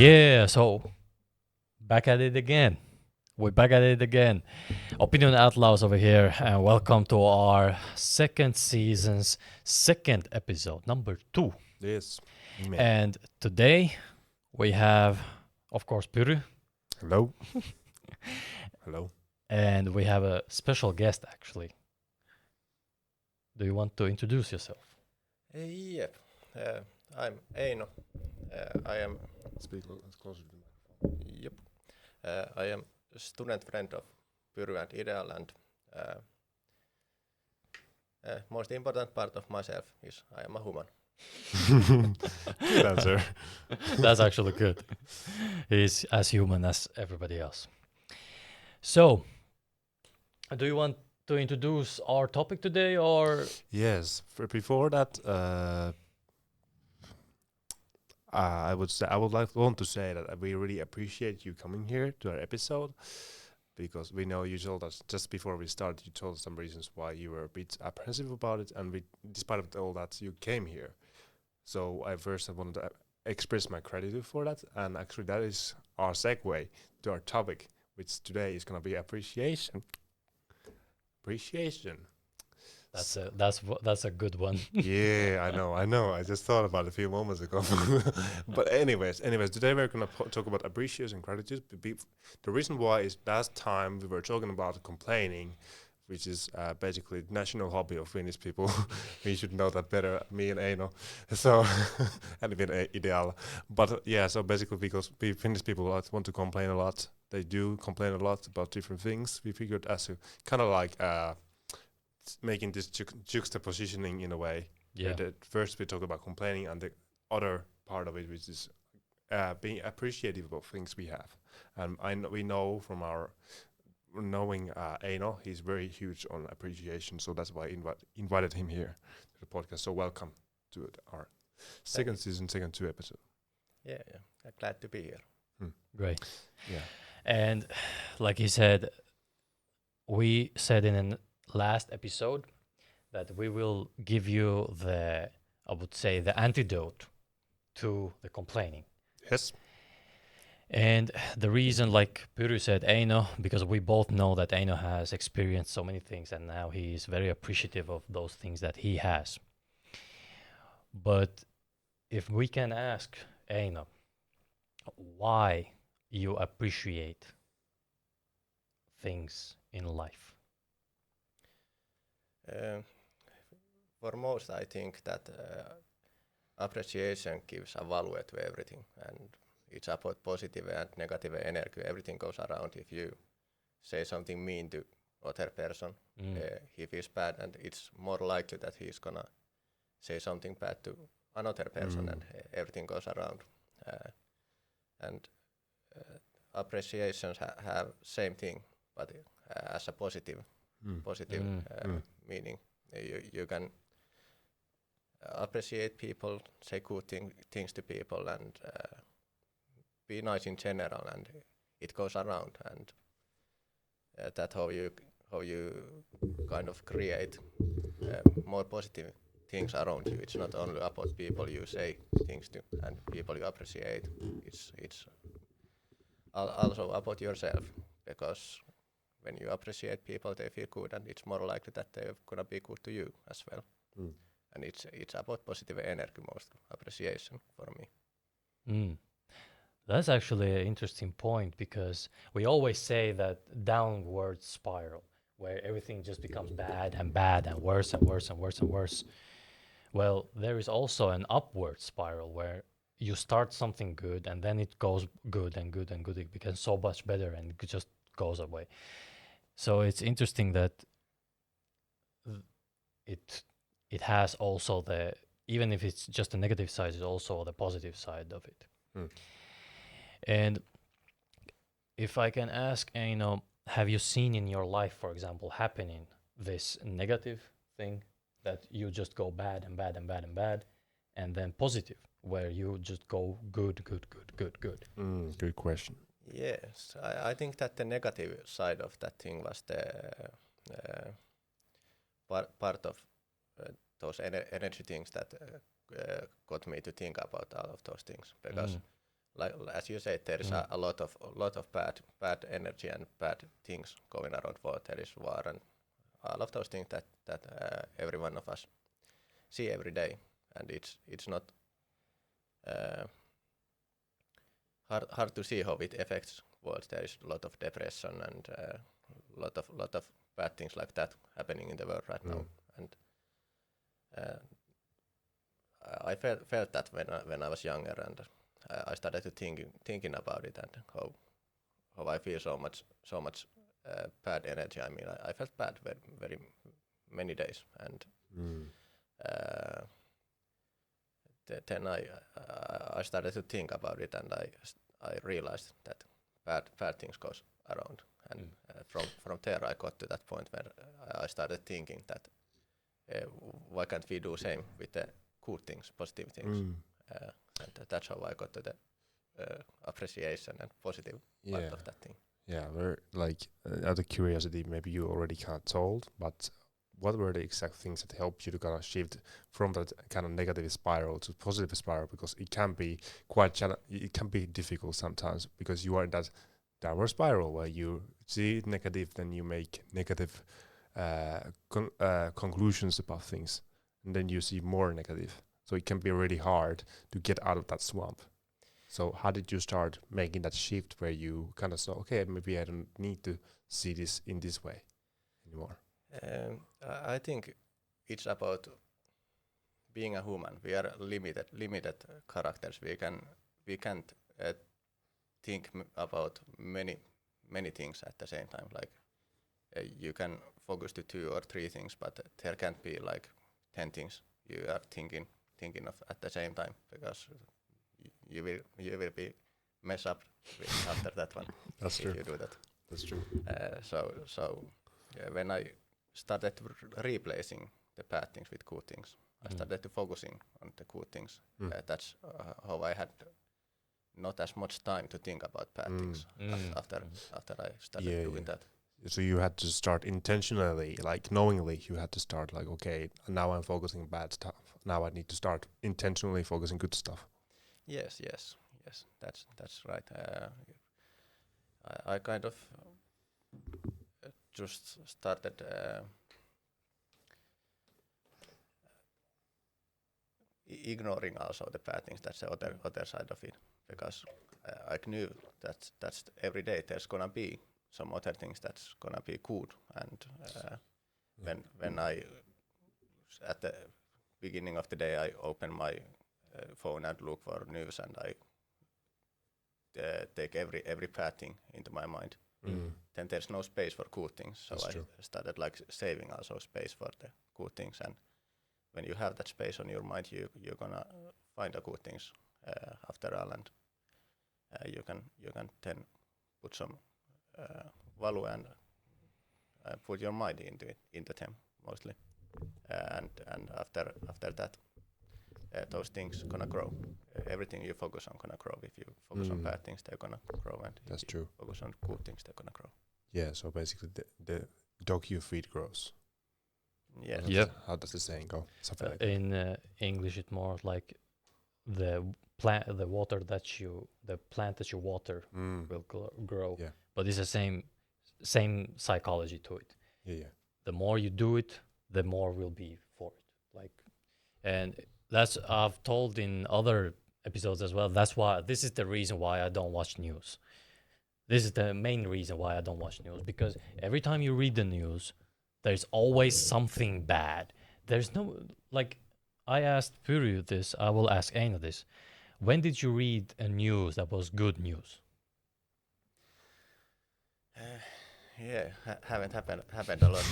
Yeah, so back at it again. We're back at it again. Opinion Outlaws over here, and welcome to our second season's second episode, number 2. Yes. Amen. And today we have, of course, Pyry, Hello. Hello. and we have a special guest actually. Do you want to introduce yourself? Yep. I'm Eino. I am Speak closer to me. yep. I am a student friend of Pyry and Ideal, and most important part of myself is I am a human. Good answer. That's actually good. He's as human as everybody else. So, do you want to introduce our topic today or Yes. Before that, I would want to say that we really appreciate you coming here to our episode, because we know you told us just before we started. You told us some reasons why you were a bit apprehensive about it, and despite of all that, you came here. So I wanted to express my gratitude for that, and actually that is our segue to our topic, which today is going to be appreciation. Appreciation. that's a good one. Yeah, I know. I just thought about it a few moments ago. But anyways, today we're going to talk about appreciation and gratitude. The reason why is last time we were talking about complaining, which is basically national hobby of Finnish people. We should know that better, me and Eino. So, and even Ideal. But yeah, so basically because we Finnish people want to complain a lot. They do complain a lot about different things. We figured as a kind of like making this juxtapositioning in a way. Yeah. That first we talk about complaining, and the other part of it, which is being appreciative of things we have. And we know from our knowing Eino, he's very huge on appreciation, so that's why I invited him here to the podcast. So welcome to our second season, second 2 episode. Yeah. I'm glad to be here. Great. Yeah. And like he said, we said in an last episode that we will give you I would say, the antidote to the complaining. Yes. And the reason, like Pyry said, Eino, because we both know that Eino has experienced so many things and now he is very appreciative of those things that he has. But if we can ask Eino why you appreciate things in life. For most, I think that appreciation gives a value to everything, and it's about positive and negative energy. Everything goes around. If you say something mean to other person, he feels bad, and it's more likely that he's gonna say something bad to another person, and everything goes around. And appreciations have same thing, but as a positive meaning. You can appreciate people, say good things to people, and be nice in general, and it goes around, and that's how you kind of create more positive things around you. It's not only about people you say things to and people you appreciate. It's also about yourself, because when you appreciate people, they feel good, and it's more likely that they're gonna be good to you as well. And it's about positive energy, most appreciation for me. That's actually an interesting point, because we always say that downward spiral where everything just becomes bad and worse and worse and worse and worse. Well, there is also an upward spiral where you start something good and then it goes good and good and good. It becomes so much better and it just goes away. So it's interesting that it has also even if it's just the negative side, it's also the positive side of it. And if I can ask, have you seen in your life, for example, happening this negative thing that you just go bad and bad and bad and bad, and then positive where you just go good? Good question. Yes, I think that the negative side of that thing was the part of those energy things that got me to think about all of those things, because like as you said, there is a lot of bad energy and bad things going around world. There is war and all of those things that every one of us see every day, and it's not hard to see how it affects world. There is a lot of depression and lot of bad things like that happening in the world right now, and I felt that when I was younger, and I started to thinking about it and how I feel so much bad energy. I mean, I felt bad very many days, and then I started to think about it, and I realized that bad things goes around, and from there I got to that point where I started thinking that why can't we do same with the cool things, positive things, and that's how I got to the appreciation and positive part of that thing. Yeah, we're like out of curiosity, maybe you already kind of told, but what were the exact things that helped you to kind of shift from that kind of negative spiral to positive spiral? Because it can be it can be difficult sometimes because you are in that downward spiral where you see negative, then you make negative conclusions about things, and then you see more negative. So it can be really hard to get out of that swamp. So how did you start making that shift where you kind of saw, okay, maybe I don't need to see this in this way anymore? I think it's about being a human. We are limited characters. We can't think about many things at the same time. Like you can focus to 2 or 3 things, but there can't be like 10 things you are thinking of at the same time, because you will be mess up after that one. That's if true. you do that. That's true. So when I started replacing the bad things with good things, I started to focusing on the good things. That's how I had not as much time to think about bad things after I started doing that. So you had to start intentionally, like knowingly, you had to start like, okay, now I'm focusing bad stuff. Now I need to start intentionally focusing good stuff. Yes, that's right. I kind of just started ignoring also the bad things. That's the other side of it, because I knew that's every day there's gonna be some other things that's gonna be good, and when I at the beginning of the day I open my phone and look for news, and I take every bad thing into my mind. Then there's no space for good things, so That's I true. started like saving also space for the good things, and when you have that space on your mind, you're gonna find the good things after all, and you can then put some value and put your mind into them mostly, and after that those things gonna grow. Everything you focus on gonna grow. If you focus on bad things, they're gonna grow, and That's if true. you focus on good things, they're gonna grow. Yeah, so basically the dog you feed grows. Yes. Yep. How does the saying go? Something like In English, it's more like the plant that you water will grow. Yeah. But it's the same psychology to it. Yeah. The more you do it, the more will be for it. Like, and that's I've told in other episodes as well. That's why this is the reason why I don't watch news. This is the main reason why I don't watch news, because every time you read the news, there's always something bad. There's no, like, I asked Pyrrhu this, I will ask Eino this. When did you read a news that was good news? Yeah, haven't happened a lot.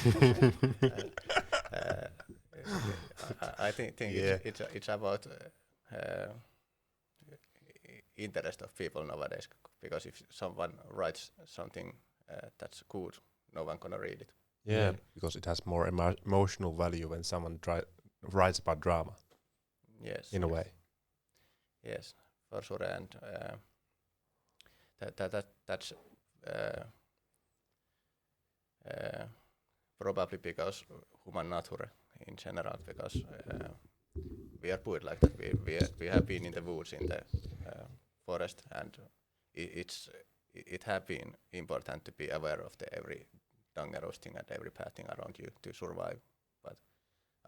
I think it's about interest of people nowadays, because if someone writes something that's good, no one gonna read it. Yeah, because it has more emotional value when someone writes about drama. Yes. In a way. Yes, for sure, and that's probably because human nature in general, because we are put like that. We have been in the woods in the forest, and it have been important to be aware of the every dangerous thing and every bad thing around you to survive. But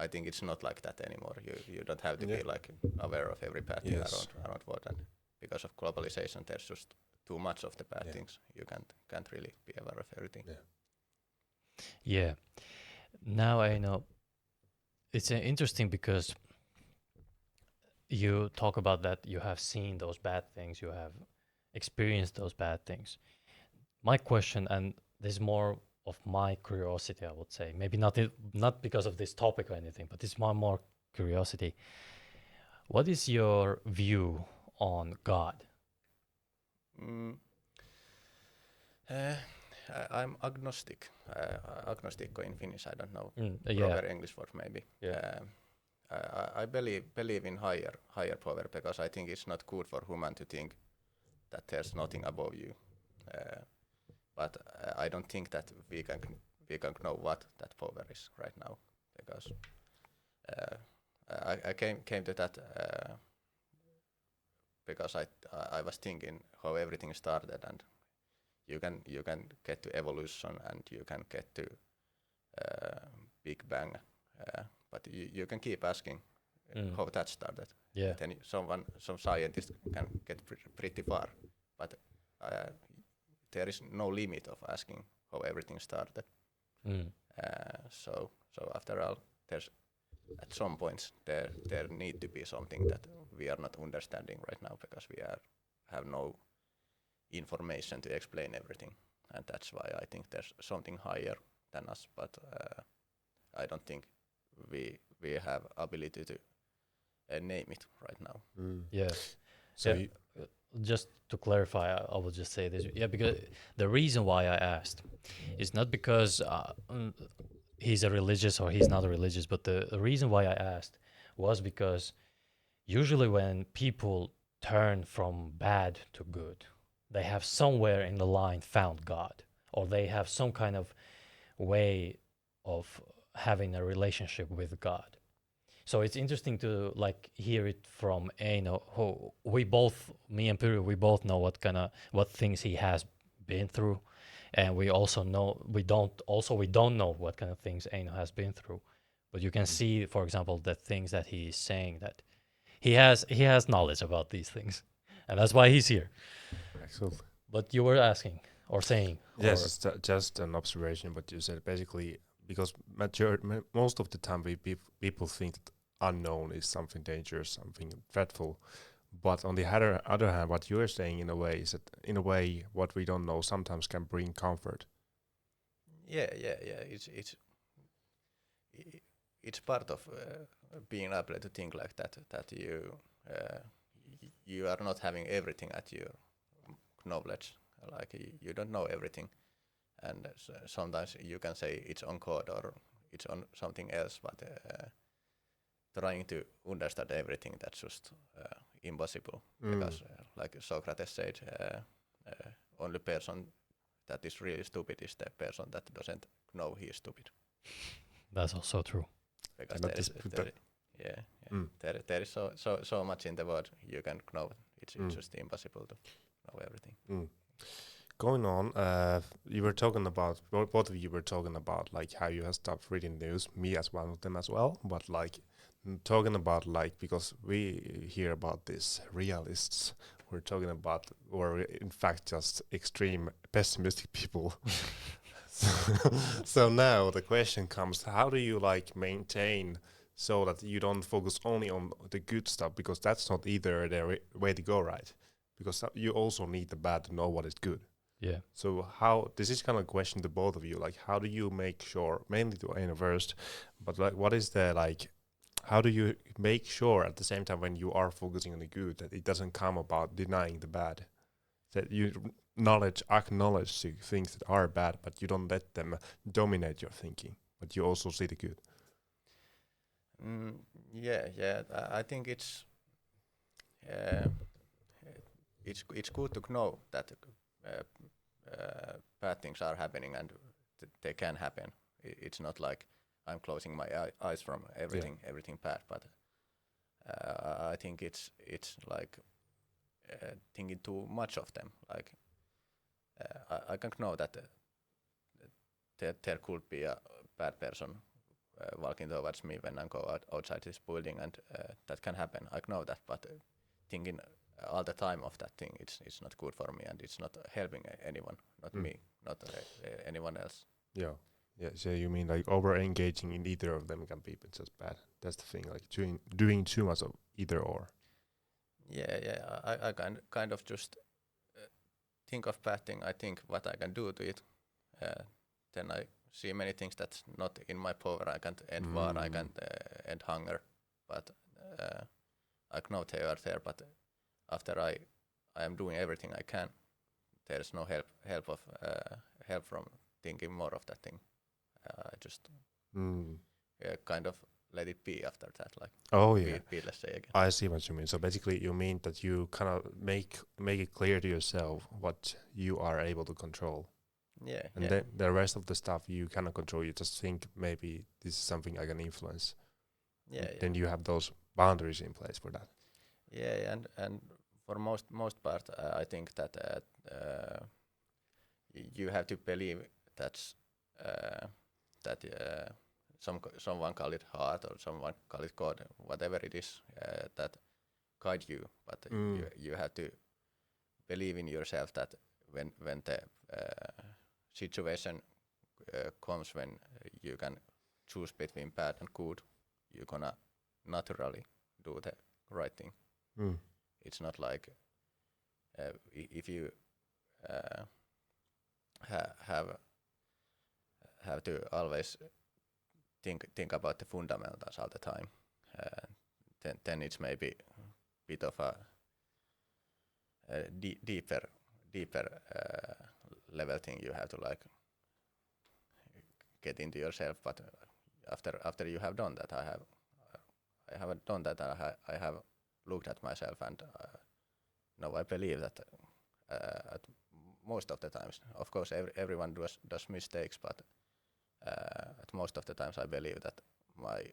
I think it's not like that anymore. You don't have to be like aware of every bad thing around what, and because of globalization, there's just too much of the bad things. You can't really be aware of everything. Yeah. Now I know it's interesting because you talk about that you have seen those bad things, you have experienced those bad things. My question, and this is more of my curiosity, I would say, maybe not because of this topic or anything, but it's my more curiosity. What is your view on God? I'm agnostic. Agnostic in Finnish, I don't know. Yeah. Proper English word maybe. Yeah. I believe in higher power because I think it's not good for human to think that there's nothing above you. But I don't think that we can know what that power is right now, because I came to that because I was thinking how everything started, and you can get to evolution and you can get to Big Bang, but you can keep asking how that started. Yeah. Then some scientist can get pretty far, but there is no limit of asking how everything started. So after all, there's at some points there need to be something that we are not understanding right now because we have no information to explain everything, and that's why I think there's something higher than us. But I don't think we have ability to name it right now. Yeah. So Just to clarify, I will just say this. Yeah, because the reason why I asked is not because he's a religious or he's not a religious, but the reason why I asked was because usually when people turn from bad to good, they have somewhere in the line found God, or they have some kind of way of having a relationship with God. So it's interesting to like hear it from Eino, who we both, me and Pyry, we both know what things he has been through, and we also know we don't know what kind of things Eino has been through, but you can see, for example, the things that he is saying, that he has knowledge about these things, and that's why he's here. excellent. But you were asking or saying, Yes, it's just an observation. But you said basically because most of the time people think that unknown is something dangerous, something dreadful. But on the other hand, what you're saying in a way is that in a way what we don't know sometimes can bring comfort. Yeah. It's part of being able to think like that. That you are not having everything at your knowledge. Like you don't know everything, and sometimes you can say it's on code or it's on something else, but trying to understand everything, that's just impossible. Because like Socrates said, only person that is really stupid is the person that doesn't know he is stupid. that's also true. Because there is so much in the world you can know. It's just impossible to know everything. Going on, you were talking about, both of you were talking about like how you have stopped reading news, me as one of them as well, but like talking about like, because we hear about these realists, we're talking about, or in fact just extreme pessimistic people. So now the question comes, how do you like maintain so that you don't focus only on the good stuff, because that's not either the way to go, right? Because you also need the bad to know what is good. Yeah. So how, this is kind of a question to both of you, like how do you make sure, mainly to Eino first, but like what is the like, how do you make sure at the same time when you are focusing on the good that it doesn't come about denying the bad, that you acknowledge the things that are bad, but you don't let them dominate your thinking, but you also see the good. I think it's good to know that bad things are happening and they can happen. It's not like I'm closing my eyes from everything bad, but I think it's like thinking too much of them. Like I can know that there could be a bad person walking towards me when I go outside this building, and that can happen. I know that, but thinking all the time of that thing, it's not good for me, and it's not helping anyone, not me, not anyone else. Yeah. Yeah. So you mean like over engaging in either of them can be just bad? That's the thing. Like doing too much of either or. Yeah. I kind of just think of bad thing. I think what I can do to it. Then I see many things that's not in my power. I can't end war. I can't end hunger. But I know they are there. But after I am doing everything I can, there's no help from thinking more of that thing. I just kind of let it be after that. Like be let's say again. I see what you mean. So basically, you mean that you kind of make it clear to yourself what you are able to control. Yeah. And then the rest of the stuff you cannot control. You just think maybe this is something I can influence. Yeah. Then you have those boundaries in place for that. Yeah, and for most part, I think that you have to believe that someone call it heart or someone call it God, whatever it is that guide you. But you have to believe in yourself that when the situation comes when you can choose between bad and good, you're gonna naturally do the right thing. It's not like if you have to always think about the fundamentals all the time. Then it's maybe a bit of a deeper level thing you have to like get into yourself. But after you have done that, I haven't done that. I have looked at myself, and now I believe that at most of the times, of course, everyone does mistakes, but at most of the times I believe that my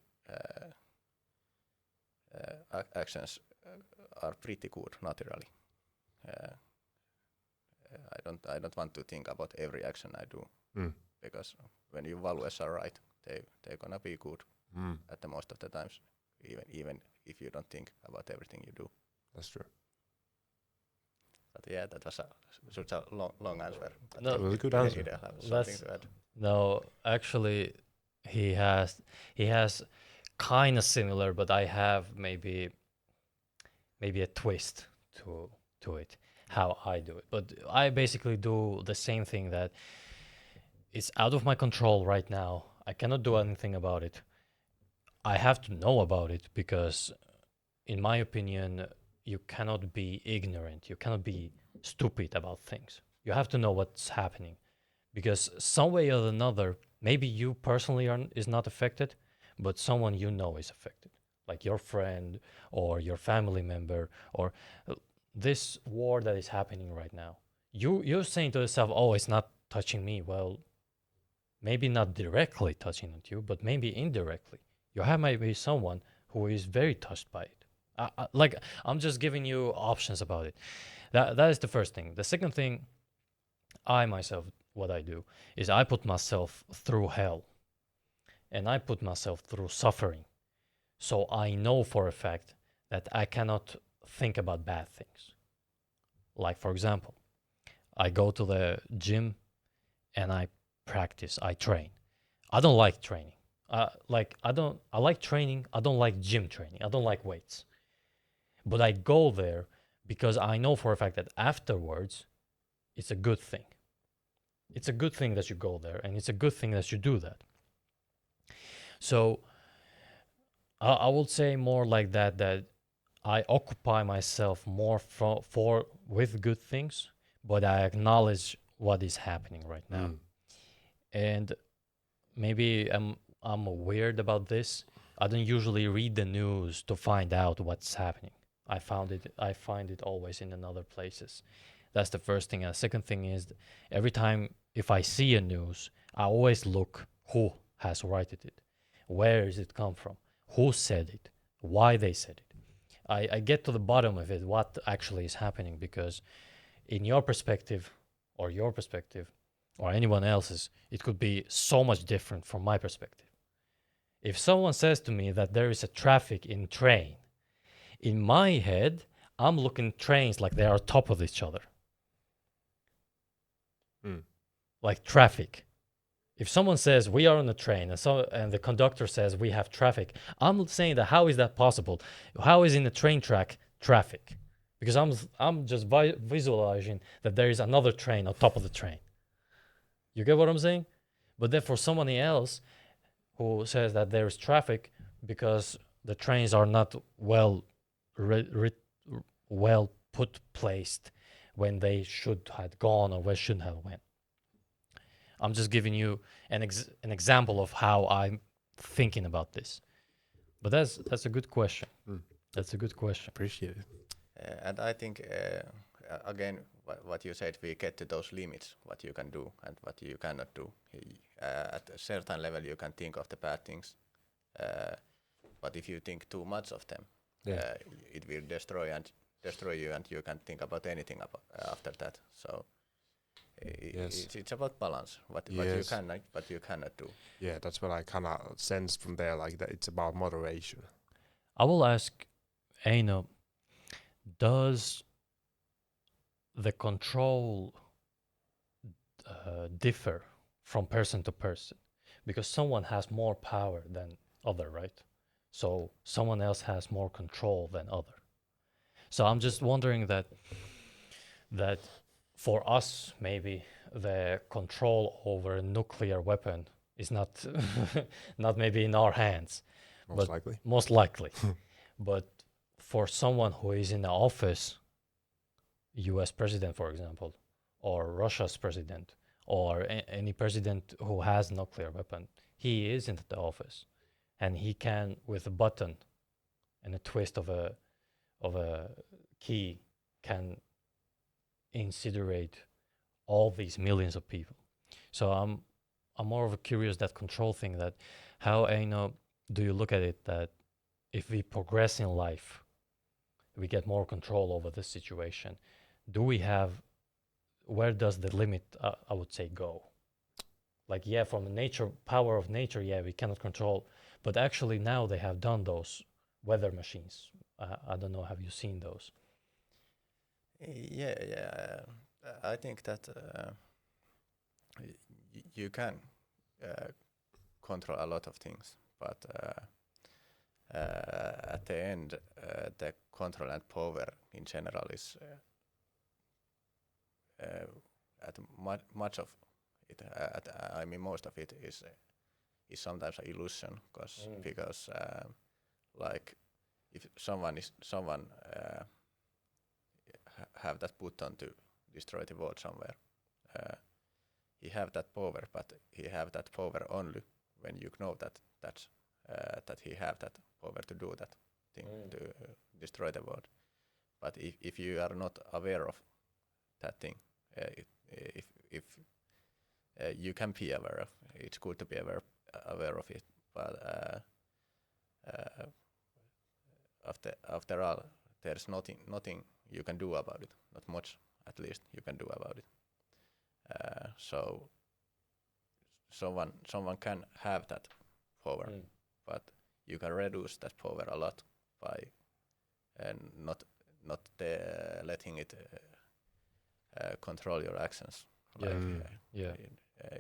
actions are pretty good naturally. I don't want to think about every action I do, because when your values are right, they're gonna be good at the most of the times, even if you don't think about everything you do. That's true. But yeah, that was such a long answer. No, That was a good answer. Something to add. No, actually, he has kind of similar, but I have maybe a twist to it, how I do it. But I basically do the same thing, that it's out of my control right now. I cannot do anything about it. I have to know about it because, in my opinion, you cannot be ignorant. You cannot be stupid about things. You have to know what's happening, because some way or another, maybe you personally is not affected, but someone you know is affected, like your friend or your family member, or this war that is happening right now. You're saying to yourself, "Oh, it's not touching me." Well, maybe not directly touching at you, but maybe indirectly. You have maybe someone who is very touched by it. Like, I'm just giving you options about it. That is the first thing. The second thing, I myself, what I do is I put myself through hell, and I put myself through suffering. So I know for a fact that I cannot think about bad things. Like, for example, I go to the gym and I practice, I train. I don't like training. I like training. I don't like gym training. I don't like weights. But I go there because I know for a fact that afterwards, it's a good thing. It's a good thing that you go there, and it's a good thing that you do that. So I would say more like that I occupy myself more with good things, but I acknowledge what is happening right now. And maybe I'm weird about this. I don't usually read the news to find out what's happening. I find it always in another places. That's the first thing. And the second thing is, every time if I see a news, I always look who has written it, where does it come from, who said it, why they said it. I get to the bottom of it, what actually is happening, because in your perspective, or anyone else's, it could be so much different from my perspective. If someone says to me that there is a traffic in train, in my head, I'm looking trains like they are top of each other, like traffic. If someone says we are on a train and the conductor says we have traffic, I'm saying that how is that possible? How is in the train track traffic? Because I'm just visualizing that there is another train on top of the train. You get what I'm saying? But then for somebody else who says that there is traffic because the trains are not well well put placed when they should have gone or where shouldn't have went. I'm just giving you an example of how I'm thinking about this. But that's a good question. That's a good question. Appreciate it. And I think, again, what you said, we get to those limits, what you can do and what you cannot do. At a certain level, you can think of the bad things. But if you think too much of them, it will destroy you, and you can't think about anything after that. So it's about balance, what you can and what you cannot do. Yeah, that's what I kind of sense from there, like that it's about moderation. I will ask Eino, does the control differ from person to person? Because someone has more power than other, right? So someone else has more control than other. So I'm just wondering that for us, maybe the control over a nuclear weapon is not not maybe in our hands. Most likely. But for someone who is in the office, US president, for example, or Russia's president, or any president who has nuclear weapon, he is in the office, and he can, with a button and a twist of a key, can incinerate all these millions of people. So I'm more of a curious that control thing, that how, Eino, do you look at it, that if we progress in life, we get more control over this situation. Do we have, where does the limit, I would say, go? Like, yeah, from the power of nature, yeah, we cannot control. But actually now they have done those weather machines. I don't know, have you seen those? Yeah. I think that you can control a lot of things, but at the end, the control and power in general is much of it. I mean, most of it is sometimes an illusion, because like if someone have that button to destroy the world somewhere, he have that power, but he have that power only when you know that he have that power to do that thing, to destroy the world. But if you are not aware of that thing, if you can be aware of, it's good to be aware of it, but after all, there's nothing you can do about it. Not much, at least, you can do about it. So someone can have that power, but you can reduce that power a lot by not letting it control your actions.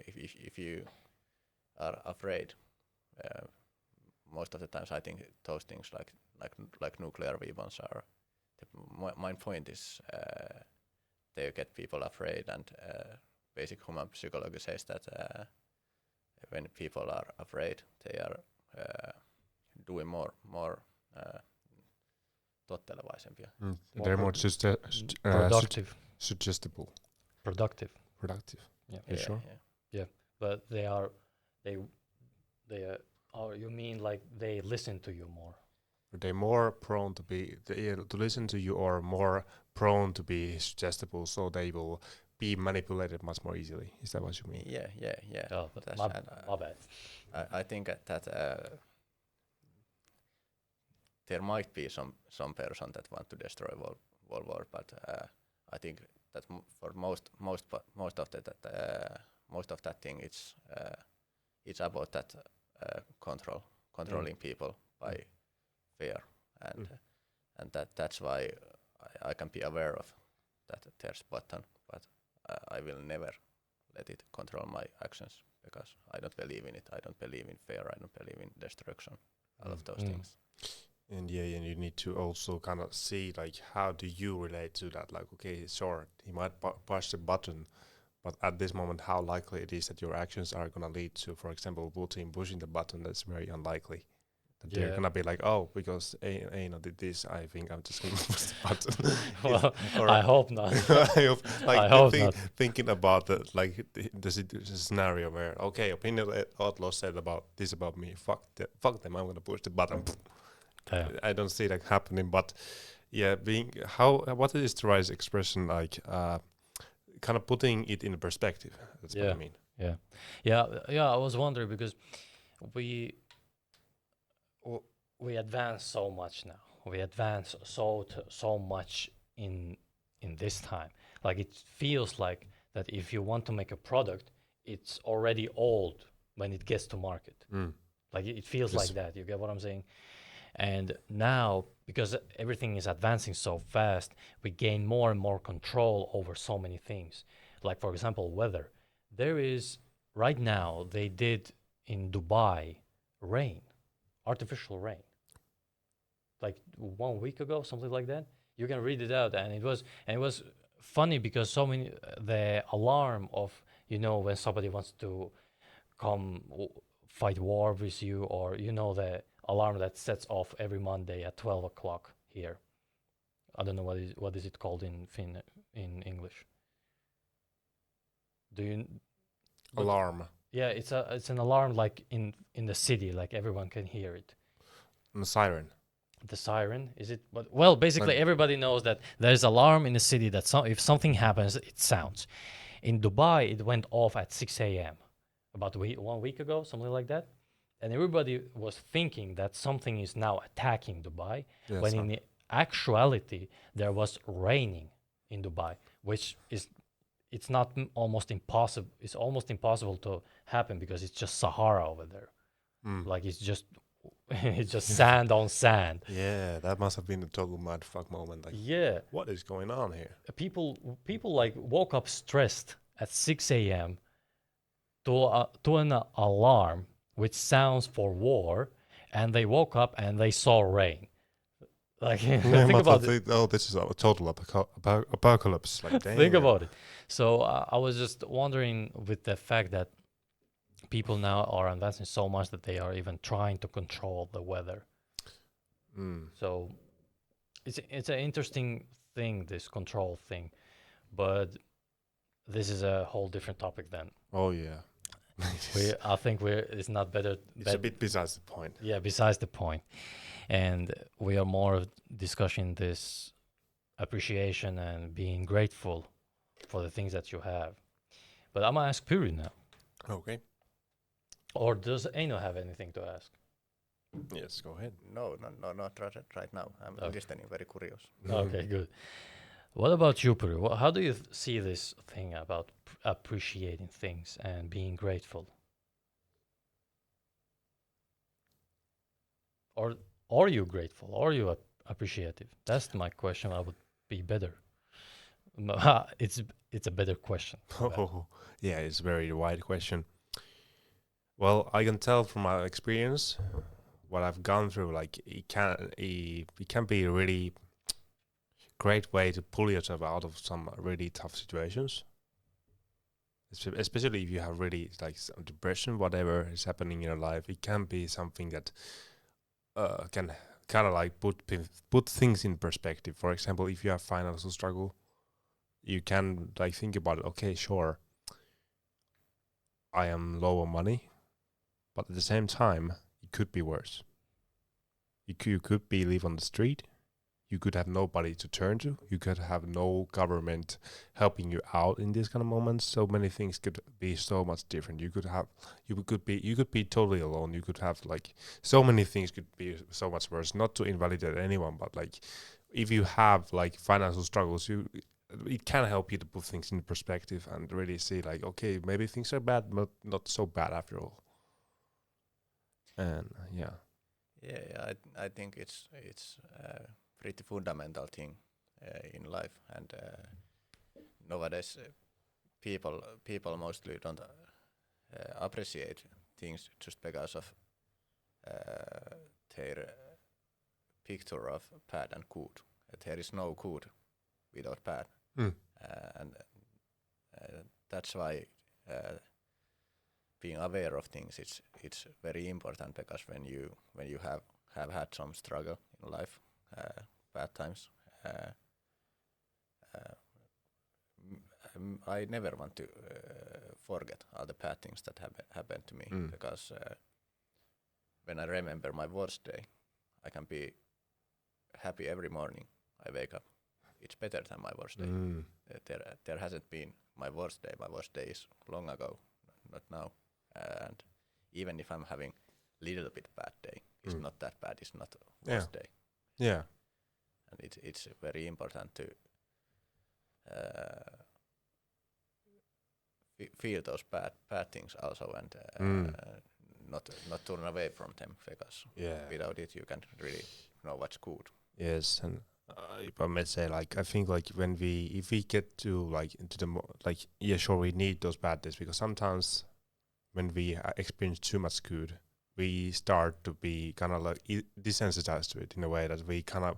If you are afraid, most of the times I think those things like nuclear weapons are. My point is they get people afraid, and basic human psychology says that when people are afraid, they are doing more tottelevaisempia. They're more productive. Suggestible. Productive. Yeah. You sure? Yeah, but they are. You mean like they listen to you more? Are they more prone to listen to you, or more prone to be suggestible, so they will be manipulated much more easily? Is that what you mean? Yeah. Oh, my bad. I think that there might be some person that want to destroy world war, but I think that for most of that thing, it's about that controlling people by fear, and that's why I can be aware of that there's button, but I will never let it control my actions because I don't believe in it. I don't believe in fear. I don't believe in destruction. All of those things. And and you need to also kind of see like how do you relate to that? Like, okay, sure, he might push the button, but at this moment, how likely it is that your actions are gonna lead to, for example, Putin pushing the button? That's very unlikely. That they're gonna be like, oh, because Eino did this, I think I'm just gonna push the button. Well, I hope not. I hope, like, I hope not. thinking about the scenario where, okay, Opinion Outlaws said about this about me. Fuck them. I'm gonna push the button. Yeah. I don't see that happening. But yeah, what is the right expression? Like, kind of putting it in perspective. That's what I mean. Yeah. I was wondering because we advance so much now. We advance so much in this time. Like it feels like that if you want to make a product, it's already old when it gets to market. Like it feels like that. You get what I'm saying? And now, because everything is advancing so fast, we gain more and more control over so many things. Like, for example, weather. There is, right now, they did in Dubai rain, artificial rain. Like 1 week ago, something like that. You can read it out, and it was funny because so many the alarm of when somebody wants to come fight war with you, or the alarm that sets off every Monday at 12 o'clock here. I don't know what is it called in English. Do you? Alarm. Yeah, it's an alarm like in the city, like everyone can hear it. And the siren. The siren, is it? But well, basically everybody knows that there's alarm in the city that if something happens, it sounds. In Dubai, it went off at 6 a.m. about 1 week ago, something like that. And everybody was thinking that something is now attacking Dubai, when in the actuality there was raining in Dubai, which is almost impossible. It's almost impossible to happen because it's just Sahara over there. Like it's just sand on sand. Yeah, that must have been a total mindfuck moment. Like, Yeah, what is going on here? people like woke up stressed at 6 a.m. to an alarm which sounds for war, and they woke up and they saw rain. Like think about it. Oh, this is a total apocalypse. Like, damn. Think about it. So I was just wondering, with the fact that people now are advancing so much that they are even trying to control the weather. So it's an interesting thing, this control thing, but this is a whole different topic then. Oh yeah. I think it's not better. It's a bit besides the point. Yeah, besides the point. And we are more discussing this appreciation and being grateful for the things that you have. But I'm gonna ask Puri now. Okay. Or does Eino have anything to ask? Yes, go ahead. No, not right now. I'm listening, very curious. Okay, good. What about you, Puri? How do you see this thing about appreciating things and being grateful? Or are you grateful? Are you appreciative? That's my question. I would be better. It's a better question. Oh, yeah, it's a very wide question. Well, I can tell from my experience what I've gone through. Like it can be a really great way to pull yourself out of some really tough situations. Especially if you have really like some depression, whatever is happening in your life, it can be something that can kind of like put things in perspective. For example, if you have financial struggle, you can like think about it. Okay, sure, I am low on money, but at the same time, it could be worse. You could be live on the street. you could have nobody to turn to. You could have no government helping you out in these kind of moments. So many things could be so much different. You could be totally alone. You could have like so many things could be so much worse. Not to invalidate anyone, but like if you have like financial struggles, it can help you to put things in perspective and really see like, okay, maybe things are bad, but not so bad after all. And yeah. Yeah, I think it's pretty fundamental thing in life, and nowadays people mostly don't appreciate things just because of their picture of bad and good. There is no good without bad, and that's why being aware of things it's very important, because when you have had some struggle in life, bad times, I never want to forget all the bad things that happened to me, because when I remember my worst day, I can be happy every morning I wake up. It's better than my worst day. There hasn't been my worst day. My worst day is long ago, not now. And even if I'm having little bit bad day, it's not that bad. It's not worst day. Yeah. And it's very important to feel those bad things also, and not turn away from them, because without it you can't really know what's good. Yes, and if I may say, like I think, like if we get to like into the sure, we need those bad days, because sometimes when we experience too much good, we start to be kind of like desensitized to it in a way that we kind of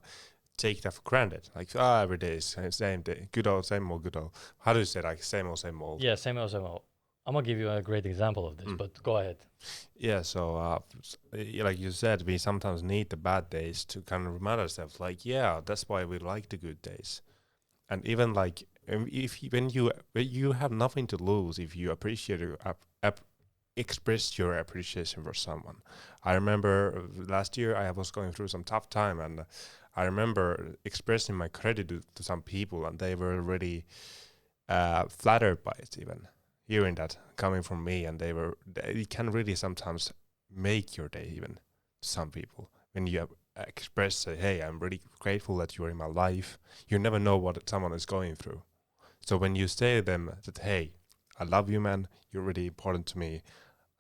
take that for granted. Like every day is same day, good old, same old, good old. How do you say, like same old, same old? Yeah, same old, same old. I'm gonna give you a great example of this, but go ahead. Yeah, so like you said, we sometimes need the bad days to kind of remind ourselves, like, yeah, that's why we like the good days. And even like when you have nothing to lose if you appreciate express your appreciation for someone. I remember last year I was going through some tough time, and I remember expressing my gratitude to some people, and they were really flattered by it, even hearing that coming from me. And it can really sometimes make your day, even to some people, when you express, say, hey, I'm really grateful that you're in my life. You never know what someone is going through. So when you say to them that, hey, I love you, man, you're really important to me,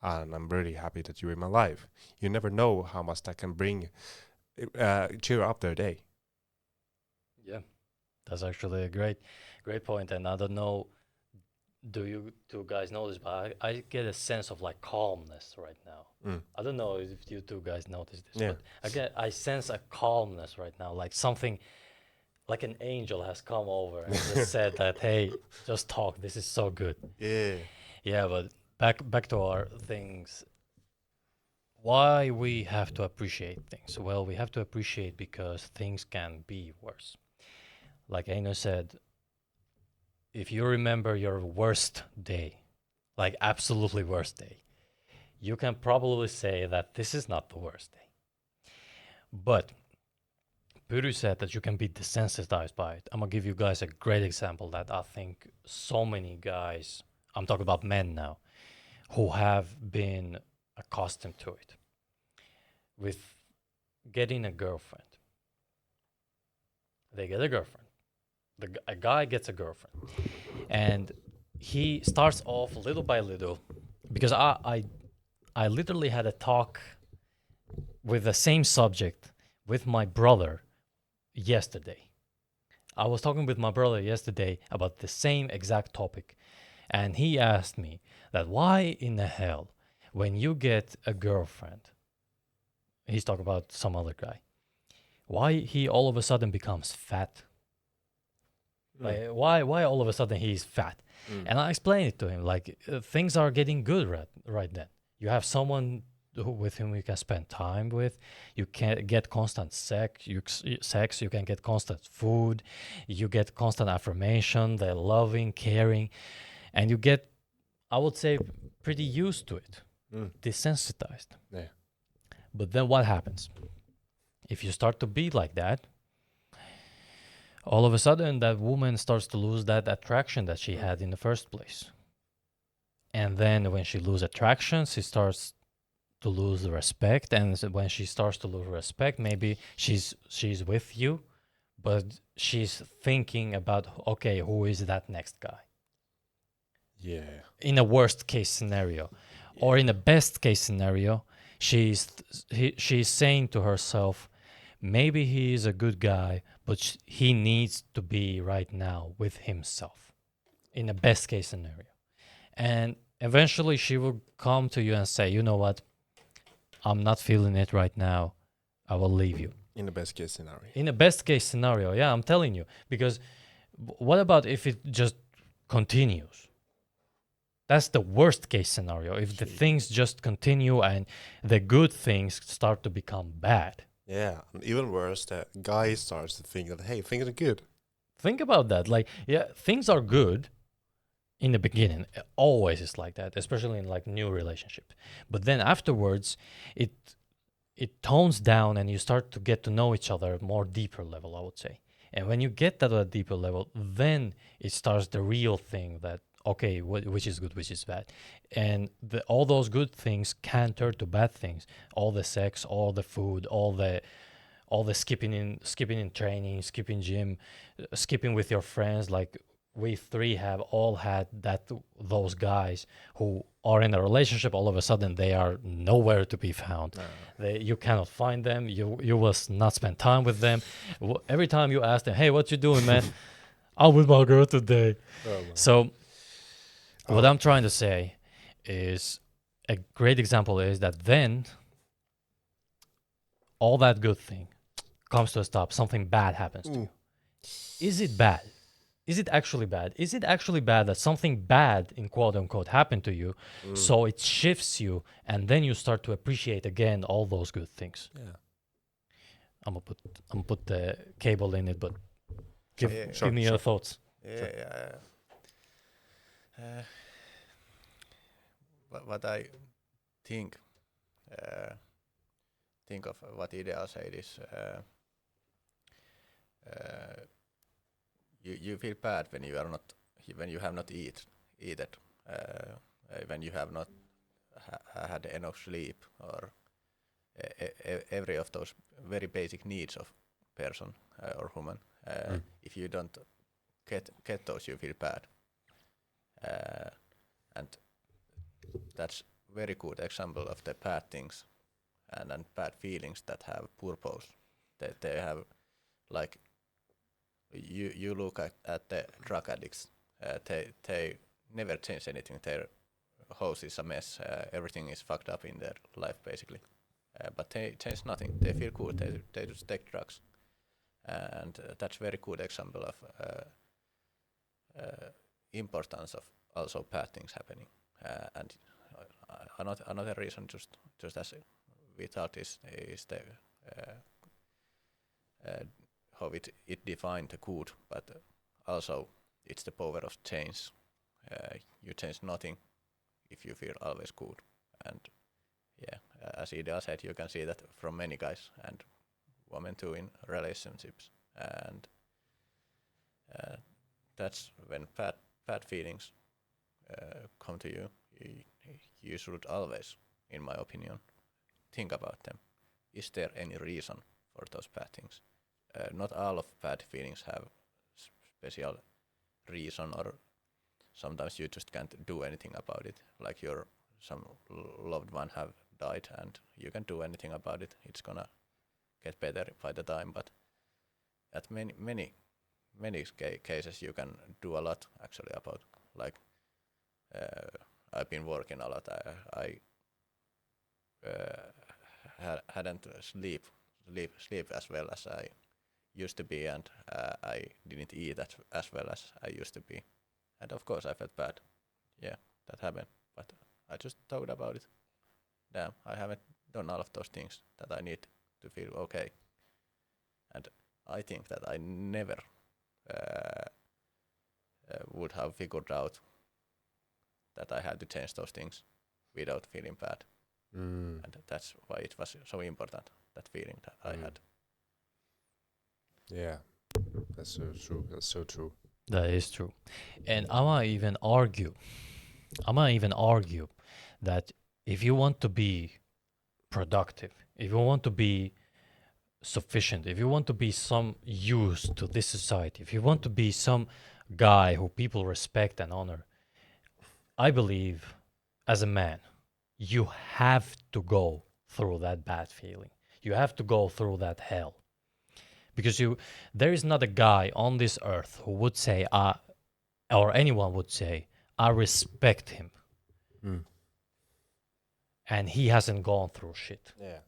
and I'm really happy that you're in my life, you never know how much that can bring, cheer up their day. Yeah, that's actually a great point. And I don't know, do you two guys know this, but I get a sense of like calmness right now. I don't know if you two guys notice this, but I sense a calmness right now, like something, like an angel has come over and just said that, hey, just talk. This is so good. Yeah, but back to our things. Why we have to appreciate things? Well, we have to appreciate because things can be worse. Like Eino said, if you remember your worst day, like absolutely worst day, you can probably say that this is not the worst day. But Puru said that you can be desensitized by it. I'm gonna give you guys a great example that I think so many guys, I'm talking about men now, who have been accustomed to it. With getting a girlfriend. They get a girlfriend. A guy gets a girlfriend. And he starts off little by little, because I literally had a talk with the same subject with my brother yesterday. I was talking with my brother yesterday about the same exact topic, and he asked me that why in the hell, when you get a girlfriend, he's talking about some other guy, why he all of a sudden becomes fat. Like, why all of a sudden he's fat? And I explained it to him, like things are getting good right then. You have someone with whom you can spend time with. You can get constant sex. You can get constant food. You get constant affirmation. They're loving, caring, and you get, I would say, pretty used to it, desensitized. Yeah. But then what happens? If you start to be like that, all of a sudden that woman starts to lose that attraction that she had in the first place. And then when she loses attraction, she starts to lose the respect. And when she starts to lose respect, maybe she's with you, but she's thinking about, okay, who is that next guy? Yeah. In a worst case scenario. Or in a best case scenario, she's saying to herself, maybe he is a good guy, but he needs to be right now with himself. In a best case scenario. And eventually she will come to you and say, you know what? I'm not feeling it right now. I will leave you. In the best case scenario. In a best case scenario, yeah, I'm telling you. Because what about if it just continues? That's the worst case scenario. If the things just continue and the good things start to become bad. Yeah, and even worse, the guy starts to think that, hey, things are good. Think about that. Like, yeah, things are good in the beginning. It always is like that, especially in like new relationship. But then afterwards, it tones down and you start to get to know each other at more deeper level, I would say. And when you get that at a deeper level, then it starts the real thing that, okay, which is good, which is bad. And all those good things can turn to bad things. All the sex, all the food, all the skipping in training, skipping gym, skipping with your friends. Like we three have all had those guys who are in a relationship, all of a sudden they are nowhere to be found. You cannot find them. You will not spend time with them. Every time you ask them, hey, what you doing, man? I'm with my girl today. So what I'm trying to say is, a great example is that then all that good thing comes to a stop. Something bad happens to you. Is it bad? Is it actually bad? Is it actually bad that something bad, in quote unquote, happened to you? So it shifts you, and then you start to appreciate again all those good things. Yeah. I'm gonna put the cable in it, but give me your thoughts. What I think of what Ideal said is you feel bad when you have not eaten, when you have not had enough sleep, or every of those very basic needs of person or human. If you don't get those, you feel bad, and that's very good example of the bad things and bad feelings that have purpose. They have, like, you look at the drug addicts. They never change anything. Their house is a mess. Everything is fucked up in their life, basically. But they change nothing. They feel good. They just take drugs, and that's very good example of importance of also bad things happening. And another reason, just as we thought, is the how it defined the good, but also it's the power of change. You change nothing if you feel always good. And yeah, as Ida said, you can see that from many guys and women too in relationships. And that's when bad feelings come to you. You should always, in my opinion, think about them. Is there any reason for those bad things? Not all of bad feelings have special reason, or sometimes you just can't do anything about it. Like some loved one have died, and you can do anything about it. It's gonna get better by the time. But at many cases, you can do a lot actually about. Like I've been working a lot. I hadn't sleep as well as I used to be, and I didn't eat as well as I used to be, and of course I felt bad. Yeah, that happened, but I just thought about it. Damn, I haven't done all of those things that I need to feel okay, and I think that I never would have figured out that I had to change those things without feeling bad. And that's why it was so important, that feeling that I had. Yeah. That's so true. That's so true. That is true. And I might even argue that if you want to be productive, if you want to be sufficient, if you want to be some use to this society, if you want to be some guy who people respect and honor, I believe as a man, you have to go through that bad feeling. You have to go through that hell. Because there is not a guy on this earth who would say, or anyone would say, I respect him, Mm. and he hasn't gone through shit. Yeah.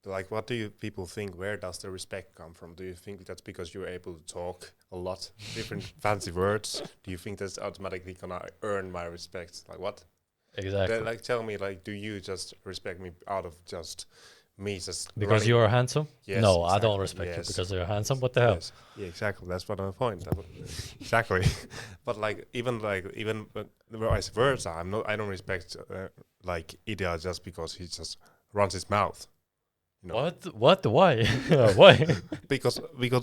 Like, what do you people think? Where does the respect come from? Do you think that's because you're able to talk a lot, different fancy words? Do you think that's automatically gonna earn my respect? Like, what? Exactly. Like, tell me, like, do you just respect me out of just me just Because running? you're handsome? Yes, No, I don't exactly, respect you yes. because you're handsome. What the hell? Yes. Yeah, exactly. That's what my point. Exactly. But even vice versa, I don't respect like Idea just because he just runs his mouth. You know? What? Why? Why? Because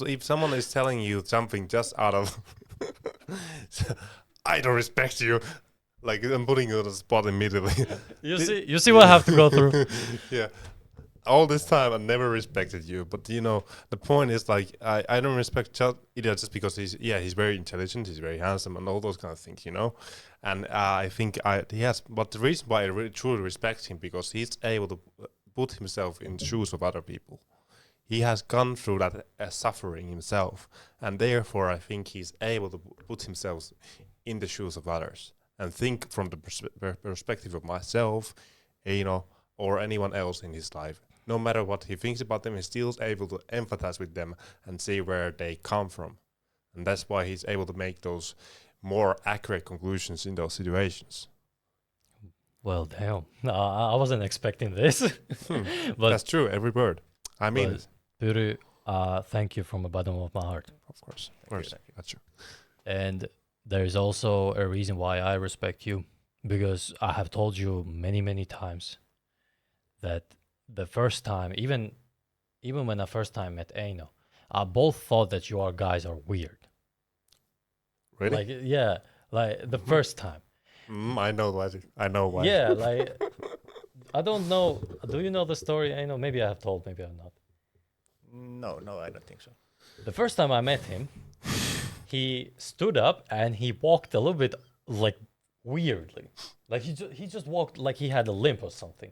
if someone is telling you something just out of I don't respect you, like I'm putting you on the spot immediately. You see what I have to go through. Yeah. All this time I never respected you, but the point is like I don't respect Ilya just because he's very intelligent, he's very handsome, and all those kind of things, and I think but the reason why I really truly respect him because he's able to put himself in the shoes of other people. He has gone through that suffering himself, and therefore I think he's able to put himself in the shoes of others and think from the perspective of myself, or anyone else in his life. No matter what he thinks about them, he's still able to empathize with them and see where they come from. And that's why he's able to make those more accurate conclusions in those situations. Well, damn. I wasn't expecting this. But That's true, every word. I mean but- it. Puru, thank you from the bottom of my heart. Of course. Thank you. That's true. And there is also a reason why I respect you, because I have told you many, many times that the first time, even when I first time met Eino, I both thought that you guys are weird. Really? Like, yeah, like the first time. I know why. I know why. Yeah, like, I don't know. Do you know the story, Eino? Maybe I have told, maybe I've not. No, I don't think so. The first time I met him, he stood up and he walked a little bit like weirdly. Like he just walked like he had a limp or something.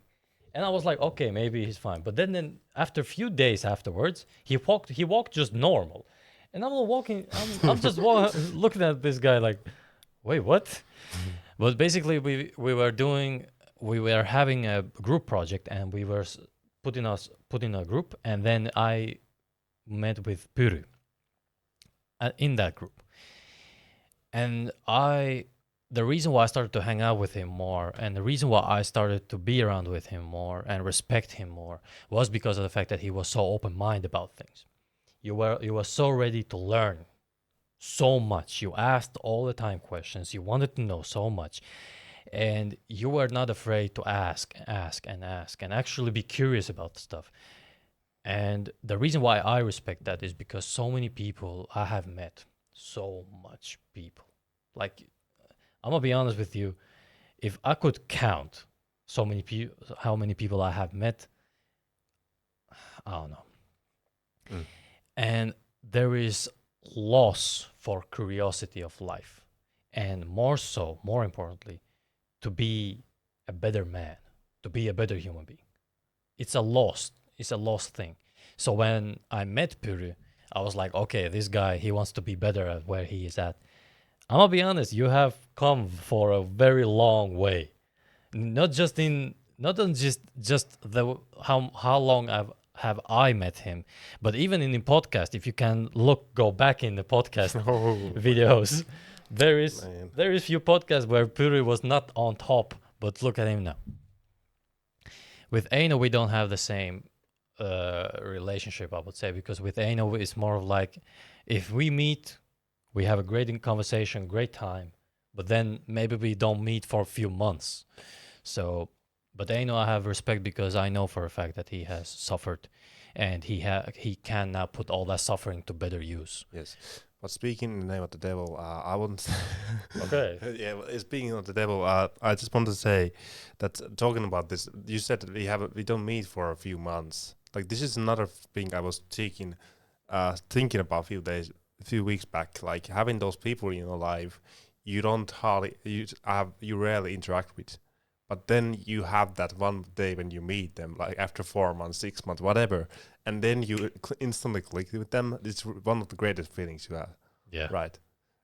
And I was like, okay, maybe he's fine. But then after a few days afterwards, he walked just normal. And I'm just looking at this guy like, wait, what? But basically we were having a group project and we were put in a group, and then I met with Puru in that group. And the reason why I started to hang out with him more, and the reason why I started to be around with him more and respect him more, was because of the fact that he was so open-minded about things. You were so ready to learn so much. You asked all the time questions. You wanted to know so much. And you were not afraid to ask and actually be curious about stuff. And the reason why I respect that is because so many people I have met, so much people. Like, I'm gonna be honest with you, if I could count how many people I have met, I don't know. Mm. And there is loss for curiosity of life, and more importantly, to be a better man, to be a better human being. It's a lost thing. So when I met Puru, I was like, okay, this guy, he wants to be better at where he is at. I'm gonna be honest, you have come for a very long way. Not on just the how long have I met him, but even in the podcast, if you can go back in the podcast videos, there is few podcasts where Puri was not on top, but look at him now. With Eino, we don't have the same relationship, I would say, because with Eino, it's more of like, if we meet, we have a great conversation, great time, but then maybe we don't meet for a few months. So, But Eino, I have respect because I know for a fact that he has suffered, and he can now put all that suffering to better use. Yes. But speaking in the name of the devil, I wouldn't. Okay. Yeah. Well, speaking of the devil, I just want to say that talking about this, you said that we don't meet for a few months. Like this is another thing I was thinking about a few weeks back. Like having those people in your life, you don't hardly you rarely interact with. But then you have that one day when you meet them, like after 4 months, 6 months, whatever, and then you instantly click with them. It's one of the greatest feelings you have, Yeah. right?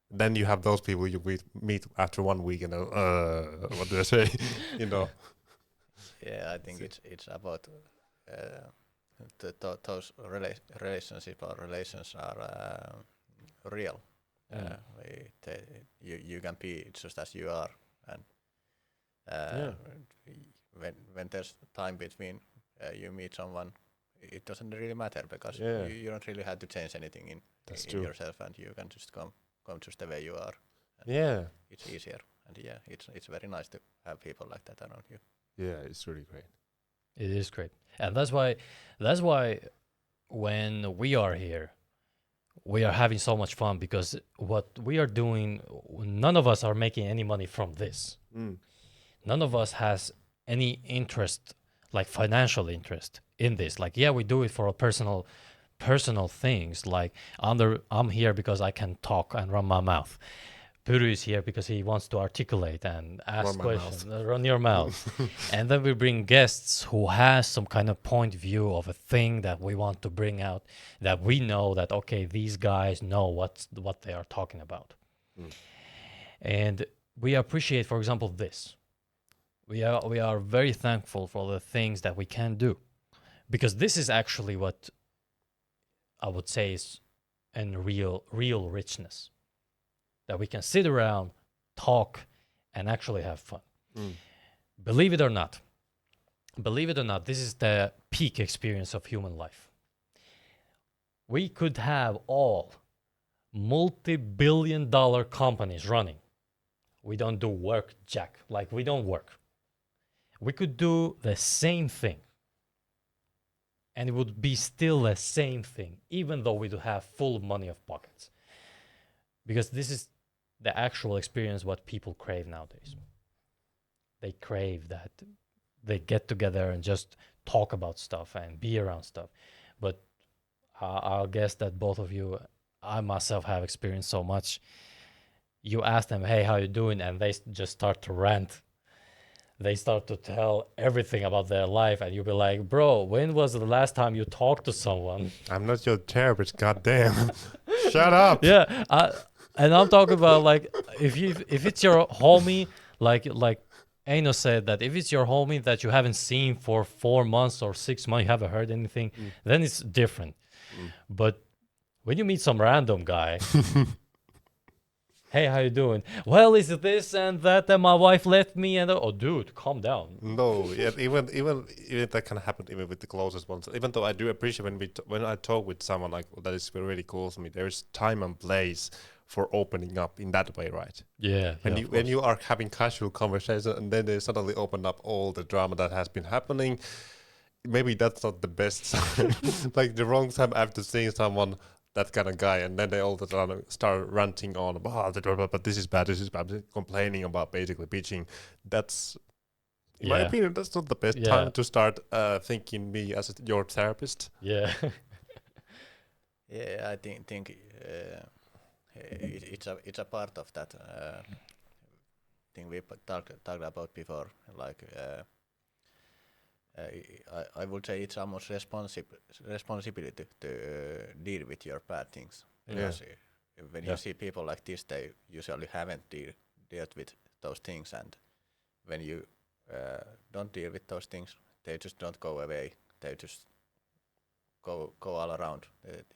Then you have those people you meet after 1 week, and what do I say? you know, Yeah, I think it's about those relationship or relations are real. Mm. You can be just as you are, and Yeah. when there's time between you meet someone, it doesn't really matter because Yeah. you don't really have to change anything That's in true. yourself, and you can just come just the way you are. And Yeah, it's easier, and yeah, it's very nice to have people like that around you. yeah, it's really great. It is great, and that's why when we are here, we are having so much fun because what we are doing, none of us are making any money from this. Mm. None of us has any interest, like financial interest in this. Like, yeah, we do it for a personal things. Like I'm here because I can talk and run my mouth. Puru is here because he wants to articulate and ask my questions, mouth. run your mouth. And then we bring guests who has some kind of point of view of a thing that we want to bring out, that we know that, okay, these guys know what they are talking about. Mm. And we appreciate, for example, this. We are very thankful for the things that we can do, because this is actually what I would say is an real richness, that we can sit around, talk, and actually have fun. Mm. Believe it or not, this is the peak experience of human life. We could have all multi-billion-dollar companies running. We don't do work, Jack. Like, we don't work. We could do the same thing, and it would be still the same thing, even though we do have full money of pockets. Because this is the actual experience what people crave nowadays. They crave that they get together and just talk about stuff and be around stuff. But I'll guess that both of you, I myself have experienced so much. You ask them, "Hey, how you doing?" and they just start to rant. They start to tell everything about their life, and you'll be like, "Bro, when was the last time you talked to someone?" I'm not your therapist, goddamn. Shut up. Yeah, and I'm talking about, like, if it's your homie, like Eino said, that if it's your homie that you haven't seen for 4 months or 6 months, you haven't heard anything, then it's different. But when you meet some random guy, hey, how you doing? Well, is it this and that, and my wife left me, and oh, dude, calm down. No, yeah, even that can happen even with the closest ones. Even though I do appreciate when I talk with someone like that is really close to me, there's time and place for opening up in that way, right? Yeah, When you are having casual conversation and then they suddenly open up all the drama that has been happening, maybe that's not the best sign. Like the wrong time after seeing someone, that kind of guy, and then they all the time start ranting on, but this is bad, complaining about basically bitching. That's, in my yeah, opinion, that's not the best yeah, time to start thinking me as your therapist. yeah, Yeah, I think it's a part of that thing we talked about before. Like I would say it's almost responsibility to deal with your bad things, because when you see people like this, they usually haven't dealt with those things, and when you don't deal with those things, they just don't go away. They just go all around.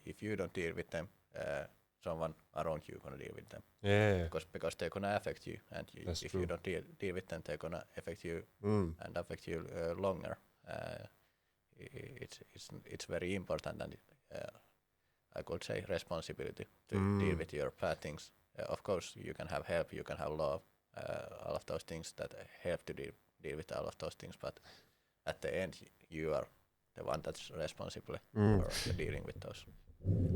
If you don't deal with them, someone around you gonna deal with them. Yeah, Because they're gonna affect you, and That's if true. you don't deal with them, they're gonna affect you and affect you longer. It's very important, and I could say responsibility to deal with your bad things. Of course, you can have help, you can have love, all of those things that help to deal with all of those things, but at the end you are the one that's responsible Mm. for dealing with those.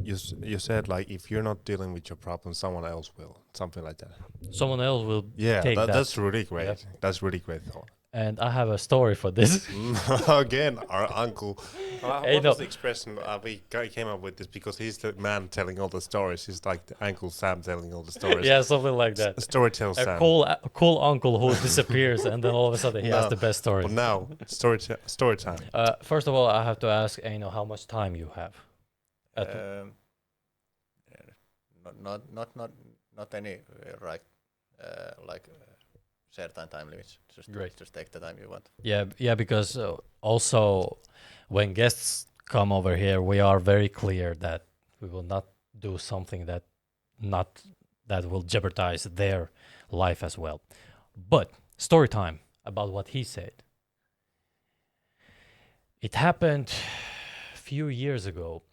You said like if you're not dealing with your problem, someone else will, something like that. Someone else will Yeah, take that. that's really great. Yep. That's really great thought. And I have a story for this. Again, our uncle. Hey, What no. was the expression? We came up with this because he's the man telling all the stories. He's like the Uncle Sam telling all the stories. Yeah, something like that. Storyteller A Sam. cool uncle who disappears, and then all of a sudden he has No, the best story. But now, story time. First of all, I have to ask Eino how much time you have. Not any right certain time limits. Great. Just take the time you want. Yeah, because also when guests come over here, we are very clear that we will not do something that will jeopardize their life as well. But story time about what he said. It happened a few years ago.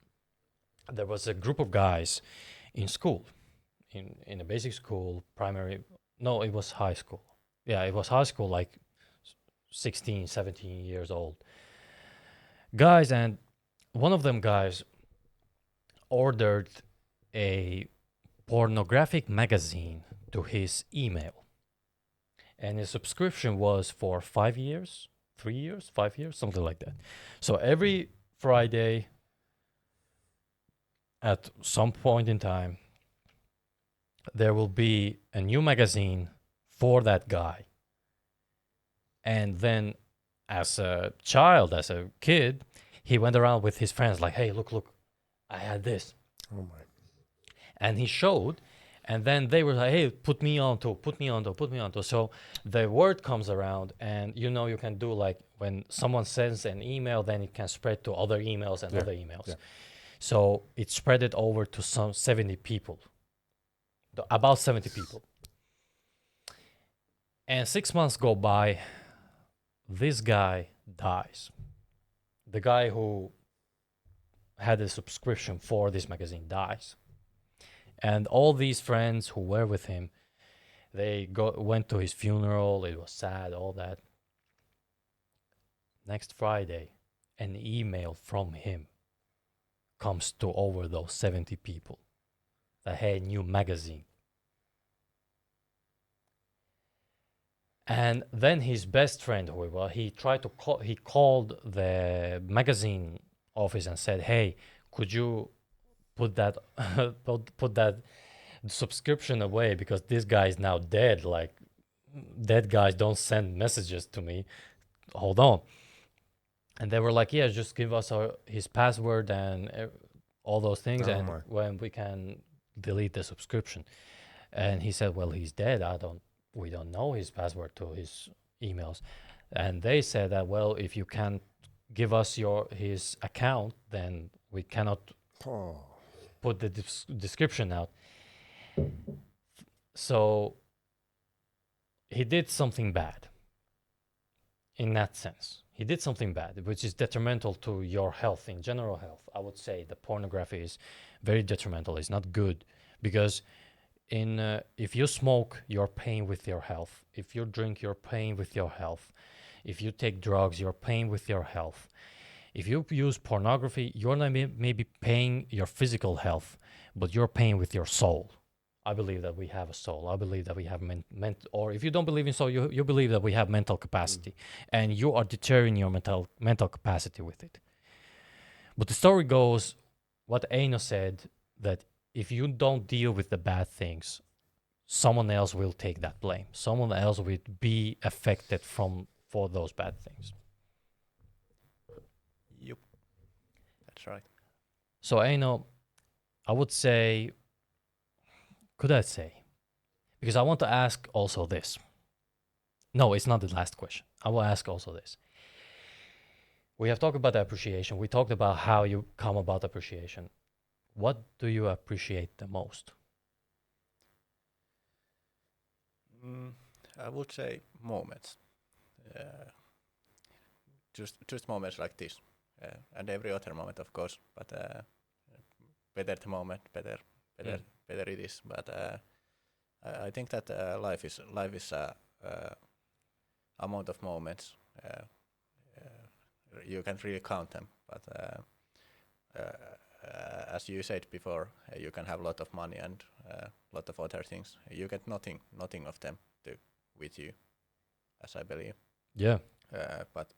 There was a group of guys in school, in a basic school, primary. No, it was high school. Yeah, it was high school, like 16, 17 years old guys, and one of them guys ordered a pornographic magazine to his email, and his subscription was for 5 years, 3 years, 5 years, something like that. So every Friday at some point in time there will be a new magazine for that guy. And then as a child, as a kid, he went around with his friends like, hey, look, I had this. Oh my. And he showed, and then they were like, hey, put me on to. So the word comes around, and you can do like when someone sends an email, then it can spread to other emails and other emails. Yeah. So it spread it over to some 70 people, about 70 people. And 6 months go by, this guy dies. The guy who had a subscription for this magazine dies. And all these friends who were with him, they went to his funeral. It was sad, all that. Next Friday, an email from him comes to over those 70 people that had a new magazine. And then his best friend, whoever, he called the magazine office and said, hey, could you put that put that subscription away, because this guy is now dead. Like, dead guys don't send messages to me. Hold on. And they were like, yeah, just give us his password and all those things, and when we can delete the subscription. And he said, well, he's dead. We don't know his password to his emails. And they said that, well, if you can't give us his account, then we cannot put the description out. So he did something bad. In that sense, he did something bad, which is detrimental to your health, in general health. I would say the pornography is very detrimental. It's not good, because if you smoke, you're paying with your health. If you drink, you're paying with your health. If you take drugs, you're paying with your health. If you use pornography, you're not maybe paying your physical health, but you're paying with your soul. I believe that we have a soul. I believe that we have or if you don't believe in soul, you believe that we have mental capacity, and you are deterring your mental capacity with it. But the story goes, what Eino said, that if you don't deal with the bad things, someone else will take that blame. Someone else will be affected for those bad things. Yep, that's right. So Eino, I would say, because I want to ask also this. No, it's not the last question. I will ask also this. We have talked about appreciation. We talked about how you come about appreciation. What do you appreciate the most? I would say moments. Just moments like this, and every other moment, of course. But better the moment, better it is. But I think that life is amount of moments. You can really count them, but as you said before, you can have a lot of money and a lot of other things. You get nothing of them with you, as I believe. Yeah. But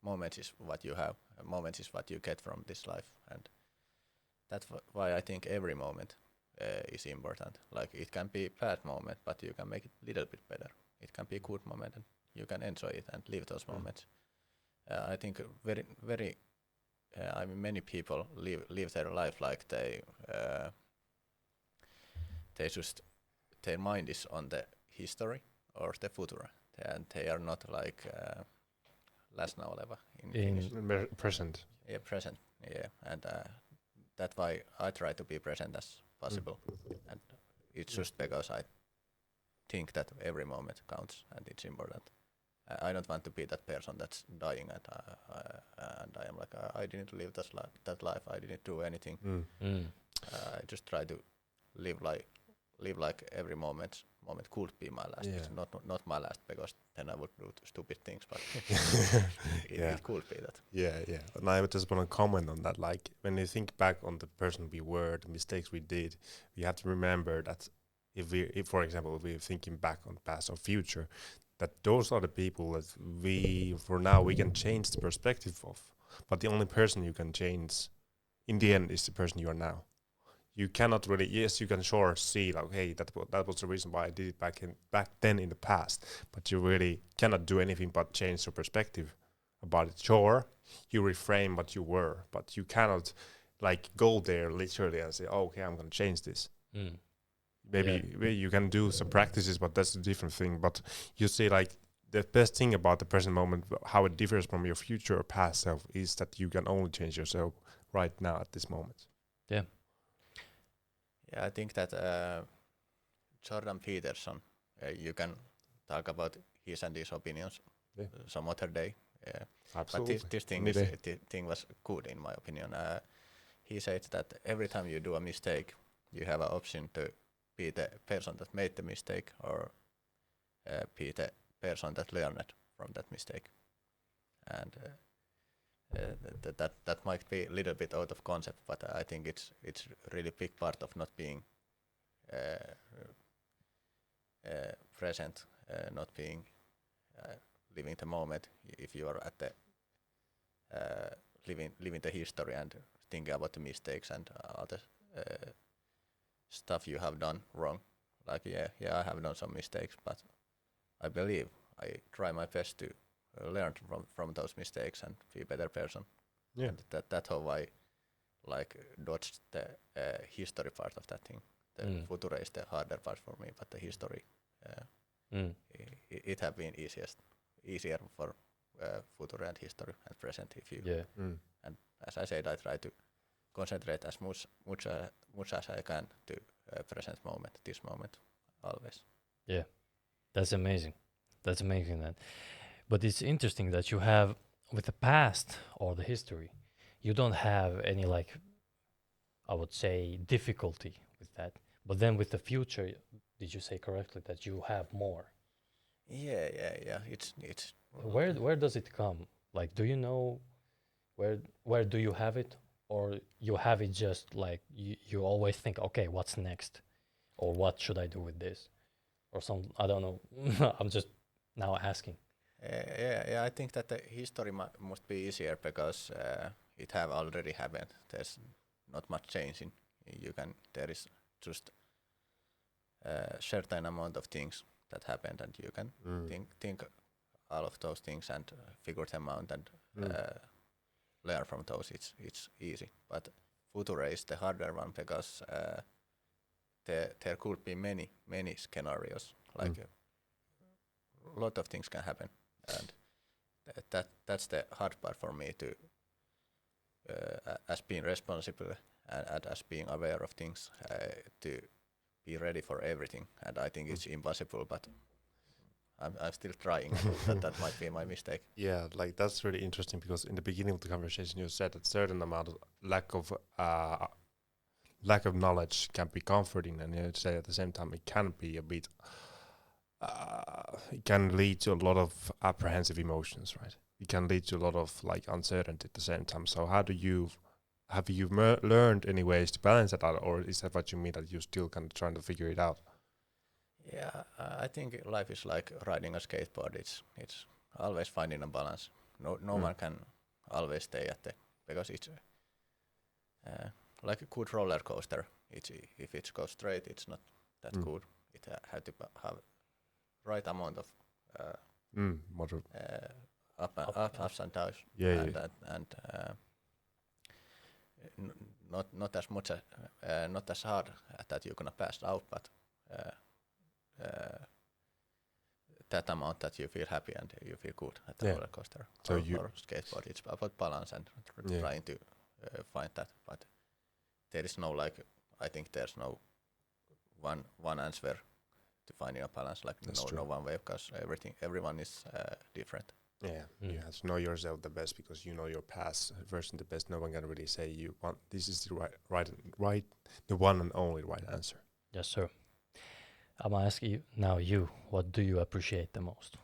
moments is what you have. Moments is what you get from this life, and that's why I think every moment is important. Like it can be bad moment, but you can make it a little bit better. It can be a good moment, and you can enjoy it and live those moments. I think very. I mean, many people live their life like they just their mind is on the history or the future, and they are not like läsnä oleva in Finnish. Present. Yeah, present. Yeah, and that's why I try to be present as possible, and it's just because I think that every moment counts and it's important. I don't want to be that person that's dying and I am like I didn't live that life. I didn't do anything. I just try to live like every moment could be my last. Yeah. It's not my last because then I would do stupid things, but it could be that. Yeah. And I just want to comment on that. Like when you think back on the person we were, the mistakes we did, we have to remember that if for example, if we're thinking back on the past or future, that those are the people that for now we can change the perspective of. But the only person you can change in the end is the person you are now. You cannot really, yes, you can sure see like, hey, that was the reason why I did it back then in the past. But you really cannot do anything but change your perspective about it. Sure, you reframe what you were, but you cannot like go there literally and say, oh, okay, I'm going to change this. Maybe you can do some practices, but that's a different thing. But you see, like the best thing about the present moment, how it differs from your future or past self, is that you can only change yourself right now at this moment. Yeah. Yeah, I think that Jordan Peterson, you can talk about his and his opinions some other day. Absolutely. But this thing was good in my opinion. He said that every time you do a mistake, you have an option to be the person that made the mistake or be the person that learned from that mistake. And that might be a little bit out of concept, but I think it's really big part of not being present, not being living the moment. If you are at the living the history and thinking about the mistakes and other stuff you have done wrong. Like I have done some mistakes, but I believe I try my best to learn from those mistakes and be a better person. Yeah. And that's how I like dodged the history part of that thing. The future is the harder part for me, but the history it have been easier for future and history and present if you. And as I said, I try to concentrate as much as I can to present moment, this moment, always. Yeah, that's amazing. That's amazing. That, but it's interesting that you have with the past or the history, you don't have any like, I would say, difficulty with that. But then with the future, did you say correctly that you have more? Yeah. It's. Where does it come? Like, do you know where do you have it, or you have it just like you always think, okay, what's next, or what should I do with this, or some I don't know. I'm just now asking. Yeah. I think that the history must be easier because it have already happened. There's not much changing. There is just a certain amount of things that happened, and you can think all of those things and figure them out and learn from those. It's easy, but future is the harder one because there could be many scenarios. Like a lot of things can happen, and that's the hard part for me to as being responsible and as being aware of things to be ready for everything. And I think it's impossible, but I'm still trying. that might be my mistake. Yeah, like that's really interesting because in the beginning of the conversation you said that certain amount of lack of knowledge can be comforting, and you say at the same time it can be a bit it can lead to a lot of apprehensive emotions, right? It can lead to a lot of like uncertainty at the same time. So how do you have you learned any ways to balance that out, or is that what you mean that you're still kind of trying to figure it out? Yeah, I think life is like riding a skateboard. It's always finding a balance. No one can always stay at the, because it's like a good roller coaster. If it goes straight, it's not that good. It have to have right amount of ups and downs. Yeah, And not as much not as hard that you're gonna pass out, but that amount that you feel happy and you feel good at the roller coaster So or skateboard. It's about balance and trying to find that. But there is no like, I think there's no one answer to finding a balance. Like no one way, because everyone is different. Yeah, you have to know yourself the best because you know your past version the best. No one can really say you want this is the right, the one and only right answer. Yes, sir. I'm gonna ask you now. What do you appreciate the most?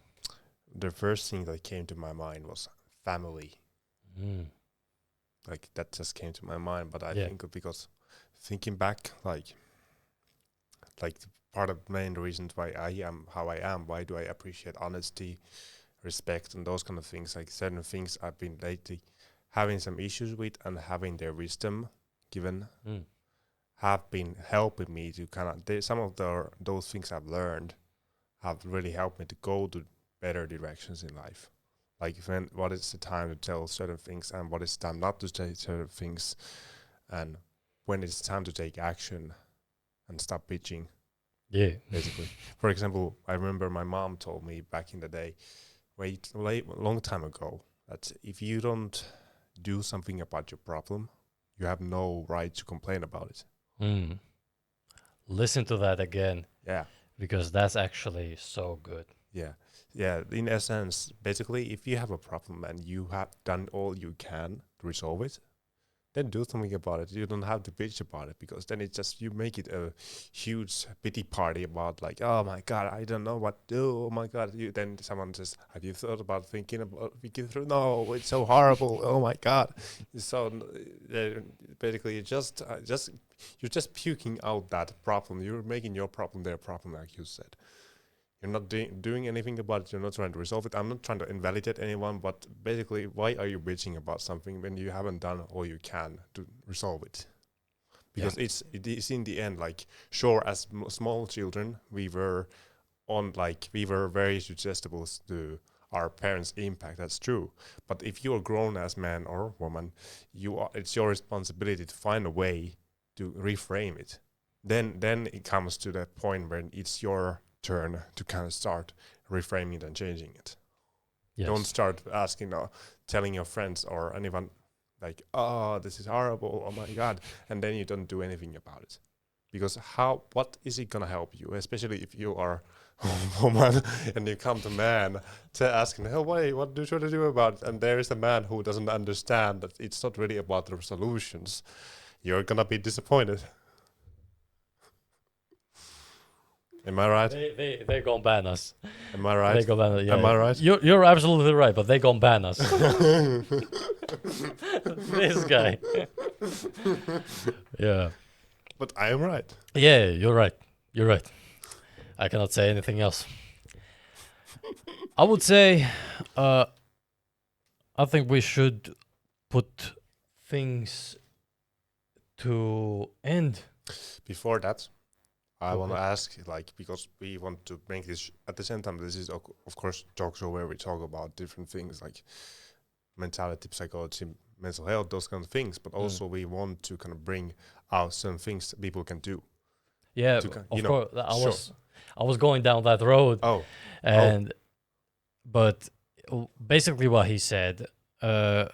The first thing that came to my mind was family. Like that just came to my mind, but I think because thinking back, like part of the main reasons why I am how I am, why do I appreciate honesty, respect, and those kind of things, like certain things I've been lately having some issues with, and having their wisdom given have been helping me to kind of some of those things I've learned have really helped me to go to better directions in life. Like what is the time to tell certain things, and what is the time not to say certain things, and when it's time to take action and stop bitching. Yeah. Basically. For example, I remember my mom told me back in the day, long time ago, that if you don't do something about your problem, you have no right to complain about it. Listen to that again. Yeah. Because that's actually so good. Yeah. Yeah. In essence, basically, if you have a problem and you have done all you can to resolve it, then do something about it. You don't have to bitch about it, because then it's just you make it a huge pity party about like, oh my god, I don't know what to do. Oh my god, then someone says, have you thought about thinking through? No, it's so horrible. Oh my god. So basically, you're just puking out that problem. You're making your problem their problem, like you said. You're not doing anything about it. You're not trying to resolve it. I'm not trying to invalidate anyone, but basically, why are you bitching about something when you haven't done all you can to resolve it? Because it is in the end, like, sure, as small children, we were very suggestible to our parents' impact. That's true. But if you're a grown as man or woman, it's your responsibility to find a way to reframe it. Then it comes to that point where it's your turn to kind of start reframing it and changing it. Yes. Don't start telling your friends or anyone like, oh, this is horrible, oh my god, and then you don't do anything about it. Because what is it gonna help you, especially if you are a woman and you come to man to asking, oh wait, what do you do about it? And there is a man who doesn't understand that it's not really about the solutions. You're gonna be disappointed. Am I right? They're gonna ban us. Am I right? They gonna ban us. Yeah, am I right? You're absolutely right, but they gonna ban us. This guy. Yeah. But I am right. Yeah, you're right. You're right. I cannot say anything else. I would say, I think we should put things to end. Before that, I want to ask, because we want to make this at the same time. This is of course talk show where we talk about different things like mentality, psychology, mental health, those kind of things. But also we want to kind of bring out some things that people can do. Yeah, of course. I was going down that road. But basically what he said, the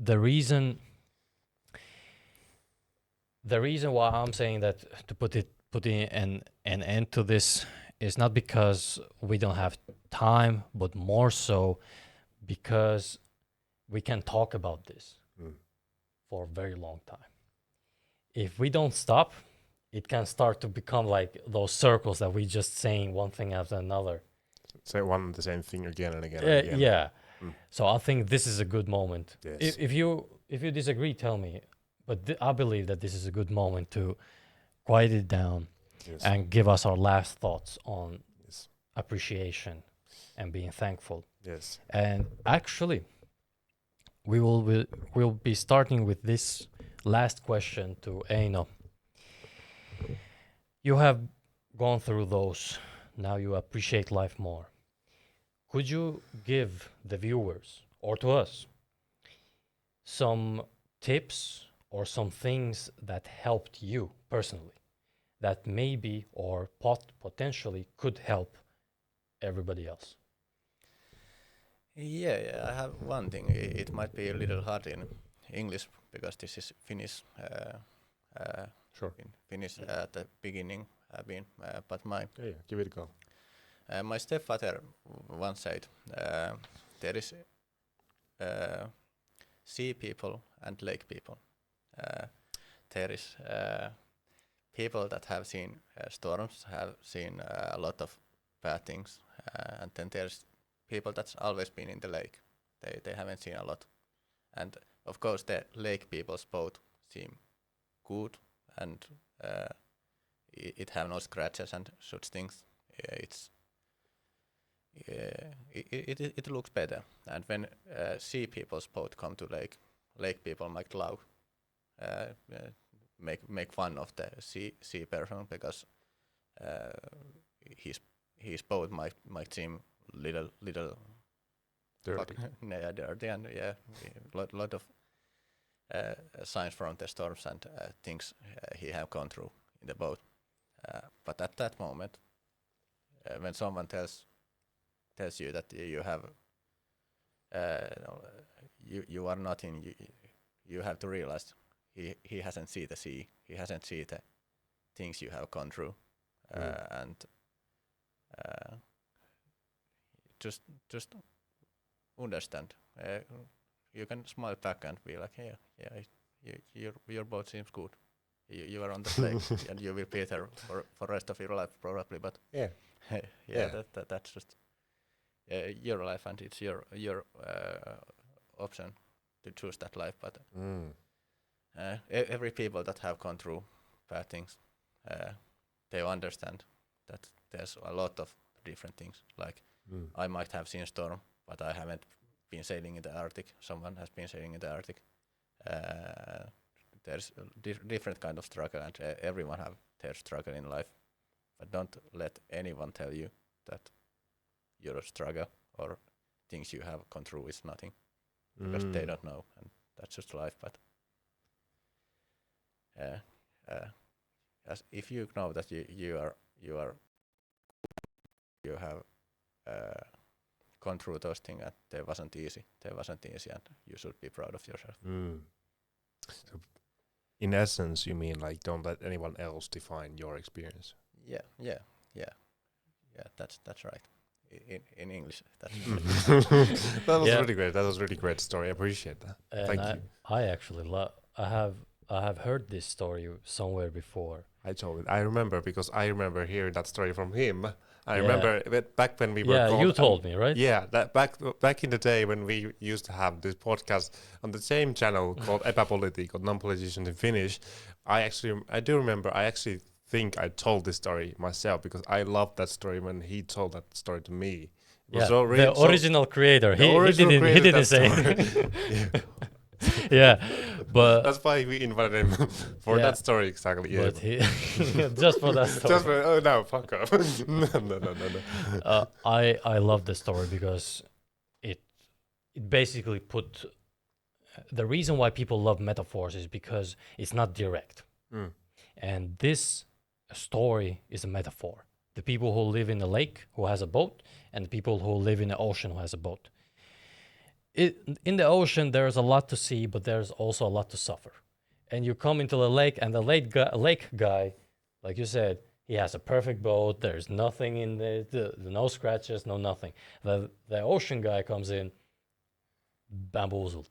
reason why I'm saying that to put an end to this is not because we don't have time, but more so because we can talk about this for a very long time. If we don't stop, it can start to become like those circles that we just saying one thing after another. Say one and the same thing again and again and again. Yeah. Mm. So I think this is a good moment. Yes. If you disagree, tell me. But I believe that this is a good moment to quiet it down Yes. and give us our last thoughts on Yes. appreciation and being thankful. Yes. And actually, we'll be starting with this last question to Eino. You have gone through those. Now you appreciate life more. Could you give the viewers or to us some tips or some things that helped you personally that maybe or potentially could help everybody else? Yeah, I have one thing. It might be a little hard in English because this is Finnish. Sure. In Finnish at the beginning, but Yeah, give it a go. my stepfather once said, there is sea people and lake people. There is people that have seen storms, have seen a lot of bad things, and then there's people that's always been in the lake. They haven't seen a lot. And of course the lake people's boat seem good and it have no scratches and such things. It looks better. And when sea people's boat come to lake people might laugh, make fun of the sea person because his boat might seem little Dirty. yeah, dirty and lot of signs from the storms and things he have gone through in the boat. But at that moment, when someone tells you that you have you are nothing, you have to realize he hasn't seen the sea, he hasn't seen the things you have gone through, and just understand. You can smile back and be like, your boat seems good. You are on the lake and you will be there for rest of your life probably. But Yeah. that's just your life and it's your option to choose that life. But every people that have gone through bad things, they understand that there's a lot of different things. Like I might have seen a storm, but I haven't been sailing in the Arctic. Someone has been sailing in the Arctic. There's different kind of struggle, and everyone have their struggle in life. But don't let anyone tell you that your struggle or things you have gone through is nothing, because they don't know, and that's just life. But as if you know that you have gone through those things and they wasn't easy, and you should be proud of yourself. So in essence, you mean like don't let anyone else define your experience. Yeah. That's right. In English, that's That was Yeah. really great. That was really great story. I appreciate that. And Thank you. I actually I have heard this story somewhere before. I told it. I remember because I remember hearing that story from him. I Yeah. remember that back when we were Yeah, you called, told me, right? Yeah, that back in the day when we used to have this podcast on the same channel called Epäpolitiikka, non-politicians in Finnish. I do remember. I actually think I told this story myself because I loved that story when he told that story to me. It was Yeah, the original creator. the He original didn't creator that say. story. Yeah, but That's why we invited him for Yeah. that story exactly. Yeah. but he just for that story. Just for, oh no, fuck off. No. I love the story because it basically put the reason why people love metaphors is because it's not direct. And this story is a metaphor. The people who live in a lake who has a boat and the people who live in the ocean who has a boat. In the ocean there's a lot to see, but there's also a lot to suffer. And you come into the lake and the lake guy, like you said, he has a perfect boat. There's nothing in the no scratches, no nothing. The ocean guy comes in bamboozled.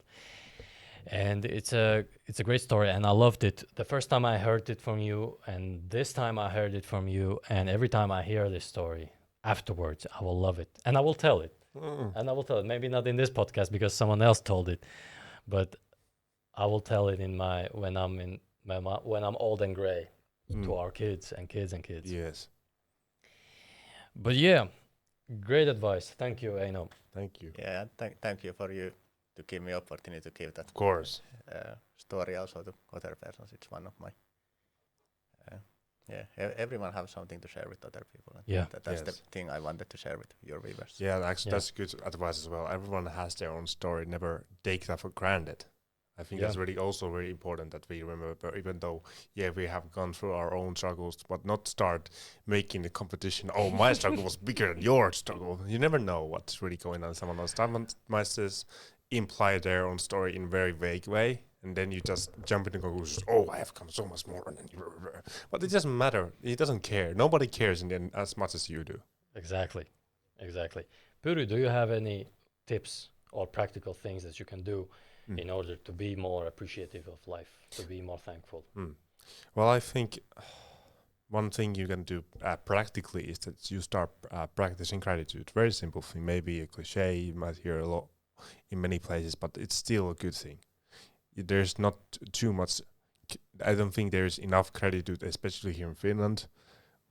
And it's a great story, and I loved it the first time I heard it from you, and this time I heard it from you, and every time I hear this story afterwards, I will love it, and I will tell it, Mm. and I will tell it. Maybe not in this podcast because someone else told it, but I will tell it in my when I'm old and gray to Mm. our kids and kids and kids. Yes. But yeah, great advice. Thank you, Eino. Thank you. Yeah, thank you for you to give me opportunity to give that Of course. story also to other persons. It's one of my everyone have something to share with other people. And Yeah. that's the Yes. thing I wanted to share with your viewers. Yeah, actually, Yeah. that's good advice as well. Everyone has their own story. Never take that for granted. I think Yeah. that's really also very important that we remember, even though, yeah, we have gone through our own struggles, but not start making the competition. Oh, my struggle was bigger than your struggle. You never know what's really going on in someone else. Someone might just imply their own story in a very vague way, and then you just jump into conclusions. Oh, I have come so much more than you. But it doesn't matter. He doesn't care. Nobody cares in the end as much as you do. Exactly. Puru, do you have any tips or practical things that you can do in order to be more appreciative of life, to be more thankful? Well, I think one thing you can do practically is that you start practicing gratitude. Very simple thing, maybe a cliche you might hear a lot in many places, but it's still a good thing. There's not too much. I don't think there's enough gratitude, especially here in Finland.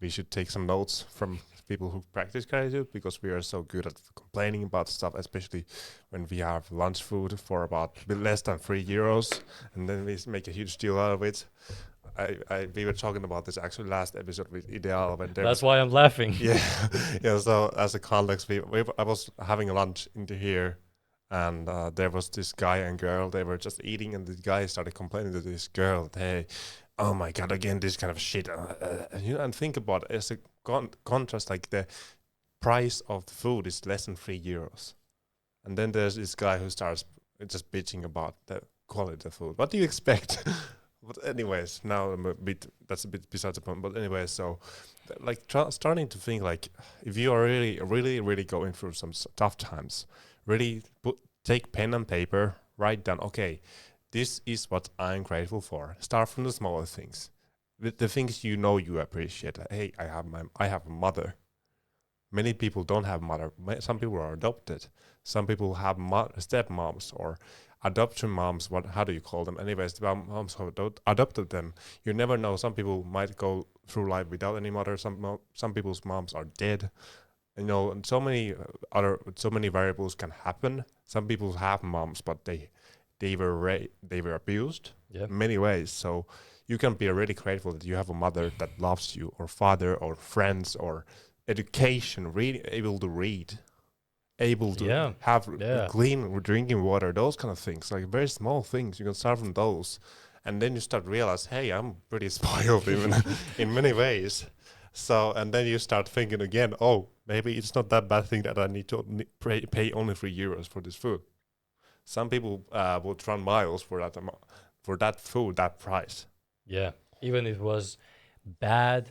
We should take some notes from people who practice gratitude because we are so good at complaining about stuff, especially when we have lunch food for about a bit less than €3, and then we make a huge deal out of it. We were talking about this actually last episode with Ideal when there That's was, why I'm laughing. yeah, yeah. So as a context, I was having lunch into here, and there was this guy and girl. They were just eating, and the guy started complaining to this girl, that, "Hey, oh my god, again this kind of shit." And think about it as a contrast, like the price of the food is less than €3, and then there's this guy who starts just bitching about the quality of food. What do you expect? But anyways, now that's a bit besides the point. But anyways, so like starting to think like if you are really going through some tough times, really take pen and paper, write down, okay, this is what I'm grateful for. Start from the smaller things, the things you know you appreciate. Hey, I have a mother. Many people don't have mother. Some people are adopted. Some people have stepmoms or adoption moms. How do you call them? Anyways, the moms who adopted them. You never know. Some people might go through life without any mother. Some people's moms are dead. And so many variables can happen. Some people have moms, but they were abused Yeah. in many ways. So you can be really grateful that you have a mother that loves you, or father, or friends, or education, able to read, able to have clean drinking water, those kind of things, like very small things. You can start from those, and then you start to realize, hey, I'm pretty spoiled even in many ways. So, and then you start thinking again, oh, maybe it's not that bad thing that I need to pay only €3 for this food. Some people would run miles for that food, that price. Yeah. Even it was bad,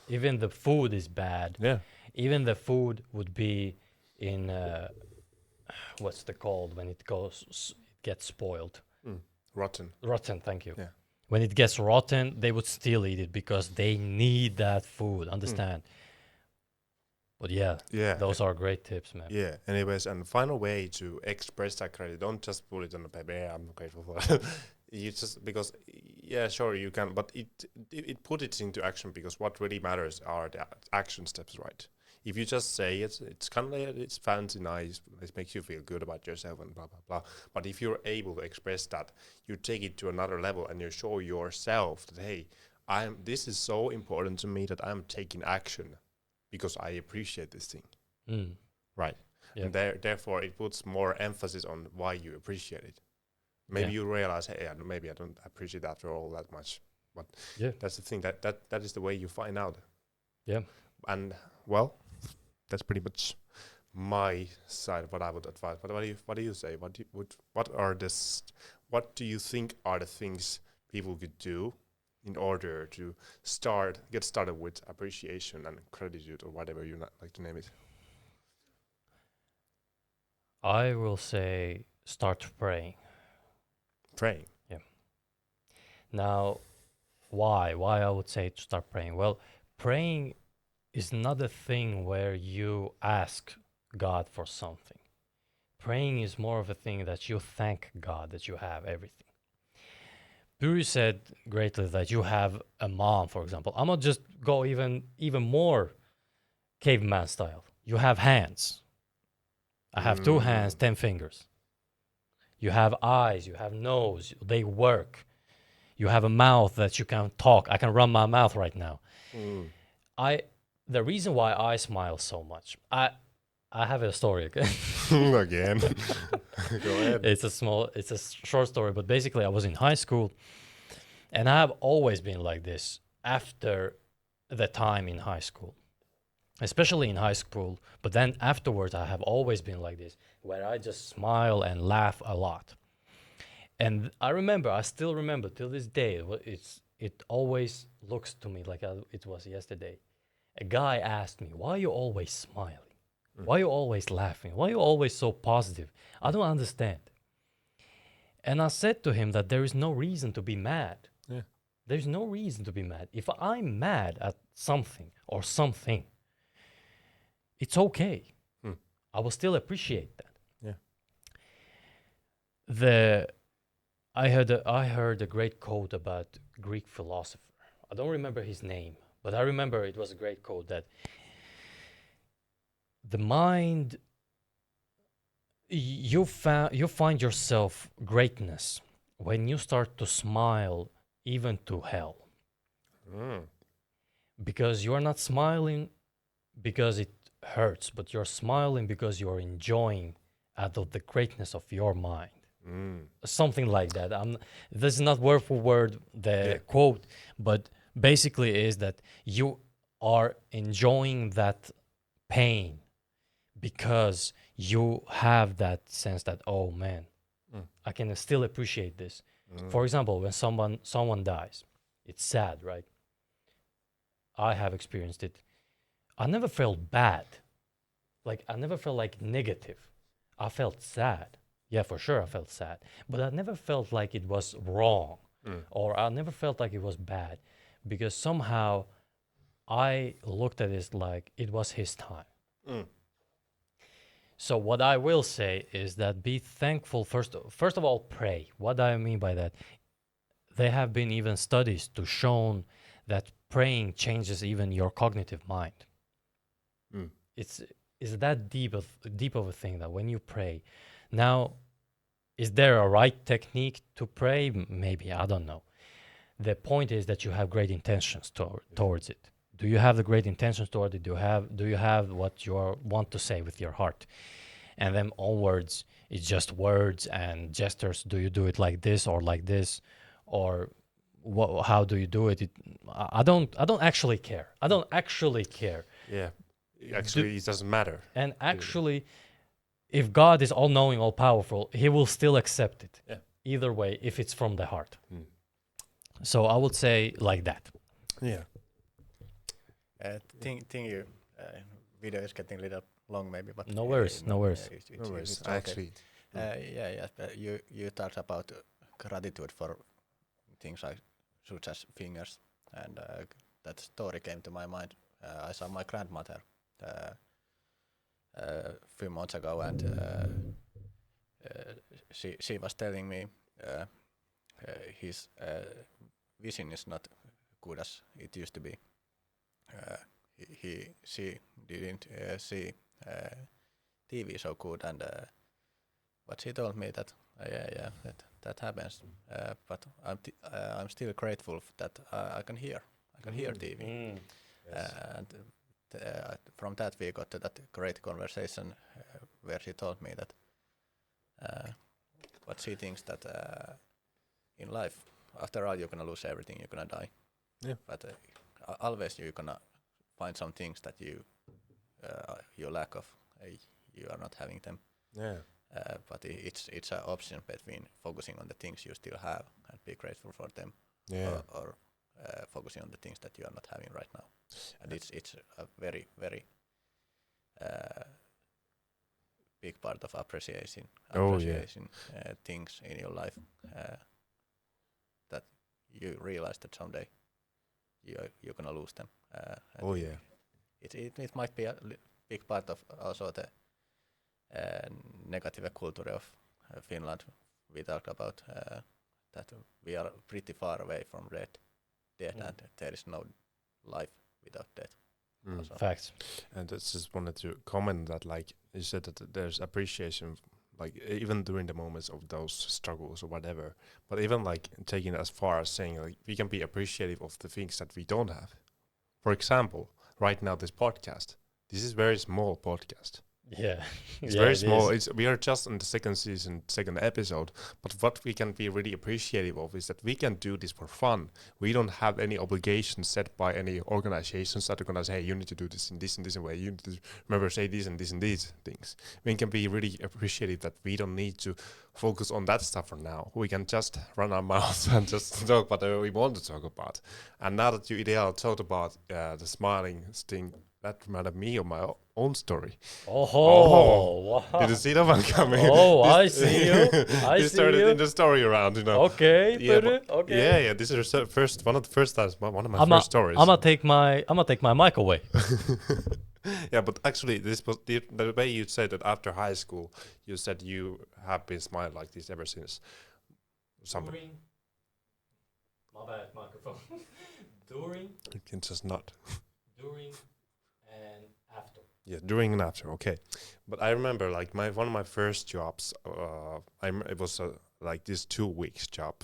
even the food is bad. Yeah. Even the food would be in what's the called when it gets spoiled? Rotten. Rotten, thank you. Yeah. When it gets rotten, they would still eat it because they need that food. Understand? But yeah, those are great tips, man. Yeah. Anyways, and final way to express that credit, don't just put it on the paper. Yeah, I'm grateful for it. You just, because sure you can, but it put it into action, because what really matters are the action steps, right? If you just say it's kind of like, it's fancy, nice, it makes you feel good about yourself and blah blah blah. But if you're able to express that, you take it to another level and you show yourself that, hey, this is so important to me that I'm taking action because I appreciate this thing, right? Yeah. And therefore it puts more emphasis on why you appreciate it. Maybe you realize, hey, maybe I don't appreciate after all that much. But that's the thing, that is the way you find out. Yeah. And well, that's pretty much my side of what I would advise. But what do you say? What do you think are the things people could do in order to get started with appreciation and gratitude, or whatever you like to name it? I will say start praying. praying. Now, why? Why I would say to start praying? Well, praying is not a thing where you ask God for something. Praying is more of a thing that you thank God that you have everything. Puri said greatly that you have a mom, for example. I'm gonna just go even more caveman style. You have hands. I have 2 hands, 10 fingers. You have eyes, you have nose, they work. You have a mouth that you can talk. I can run my mouth right now. The reason why I smile so much, I have a story again. Again. Go ahead. It's a short story, but basically I was in high school and I have always been like this after the time in high school, especially in high school. But then afterwards, I have always been like this, where I just smile and laugh a lot. And I still remember till this day, it always looks to me like it was yesterday. A guy asked me, "Why are you always smiling? Why are you always laughing? Why are you always so positive? I don't understand." And I said to him that there is no reason to be mad. Yeah. There's no reason to be mad. If I'm mad at something or something, it's okay. I will still appreciate that. Yeah. I heard a great quote about Greek philosopher. I don't remember his name, but I remember it was a great quote that the mind you find yourself greatness when you start to smile even to hell. Because you are not smiling because it hurts, but you're smiling because you're enjoying out of the greatness of your mind. Something like that. This is not word for word the quote, but basically is that you are enjoying that pain because you have that sense that, oh man, I can still appreciate this. For example, when someone dies, it's sad, right? I have experienced it. I never felt bad. Like I never felt like negative. I felt sad. Yeah, for sure I felt sad. But I never felt like it was wrong or I never felt like it was bad because somehow I looked at it like it was his time. So what I will say is that be thankful first of all, pray. What do I mean by that? There have been even studies to shown that praying changes even your cognitive mind. It's that deep of a thing that when you pray. Now, is there a right technique to pray? Maybe, I don't know. The point is that you have great intentions towards it. Do you have the great intentions toward it? Do you have what you want to say with your heart? And then onwards, it's just words and gestures. Do you do it like this or like this, or how do you do it? I don't actually care. I don't actually care. Yeah. Actually, it doesn't matter. And actually, if God is all knowing, all powerful, He will still accept it. Yeah. Either way, if it's from the heart. So I would say like that. Yeah. Think you video is getting a little long maybe, but No worries. No worries. it's okay. Actually, But you talked about gratitude for things like such as fingers, and that story came to my mind. I saw my grandmother a few months ago, and she was telling me his vision is not good as it used to be. She didn't see TV so good, and but she told me that that happens. But I'm still grateful that I can hear TV. And from that we got to that great conversation where she told me that what she thinks that in life, after all, you're gonna lose everything, you're gonna die. Yeah. But always you're gonna find some things that you lack of. You are not having them. yeah. But it's an option between focusing on the things you still have and be grateful for them, Yeah. or focusing on the things that you are not having right now. And it's a very, very big part of appreciation Oh, yeah. things in your life. you realize that someday you're gonna lose them. And Oh yeah. It might be a big part of also the negative culture of Finland. We talked about that we are pretty far away from death, and there is no life without death. Also. Facts. And I just wanted to comment that, like you said, that there's appreciation, like even during the moments of those struggles or whatever. But even like taking it as far as saying like we can be appreciative of the things that we don't have. For example, right now this podcast. This is very small podcast. Yeah. It's Yeah, very it small. is. We are just in the second season, second episode. But what we can be really appreciative of is that we can do this for fun. We don't have any obligations set by any organizations that are gonna say, hey, you need to do this in this way. You need to remember say this and this and these things. We can be really appreciative that we don't need to focus on that stuff for now. We can just run our mouths and just talk about whatever we want to talk about. And now that you ideally talked about the smiling thing, that reminded me of my own story. Oh, wow. Did you see that one coming? Oh, I see you. I This see started you. in the story around, you know. Okay, Yeah, Puru, okay. Yeah. This is one of the first times, one of my first stories. I'm gonna take my mic away. Yeah, but actually, this was the way you said that after high school, you said you have been smiling like this ever since. Summer. My bad, microphone. During, You can just not. and after. Yeah, during and after. Okay, but I remember like one of my first jobs. It was like this 2 weeks job.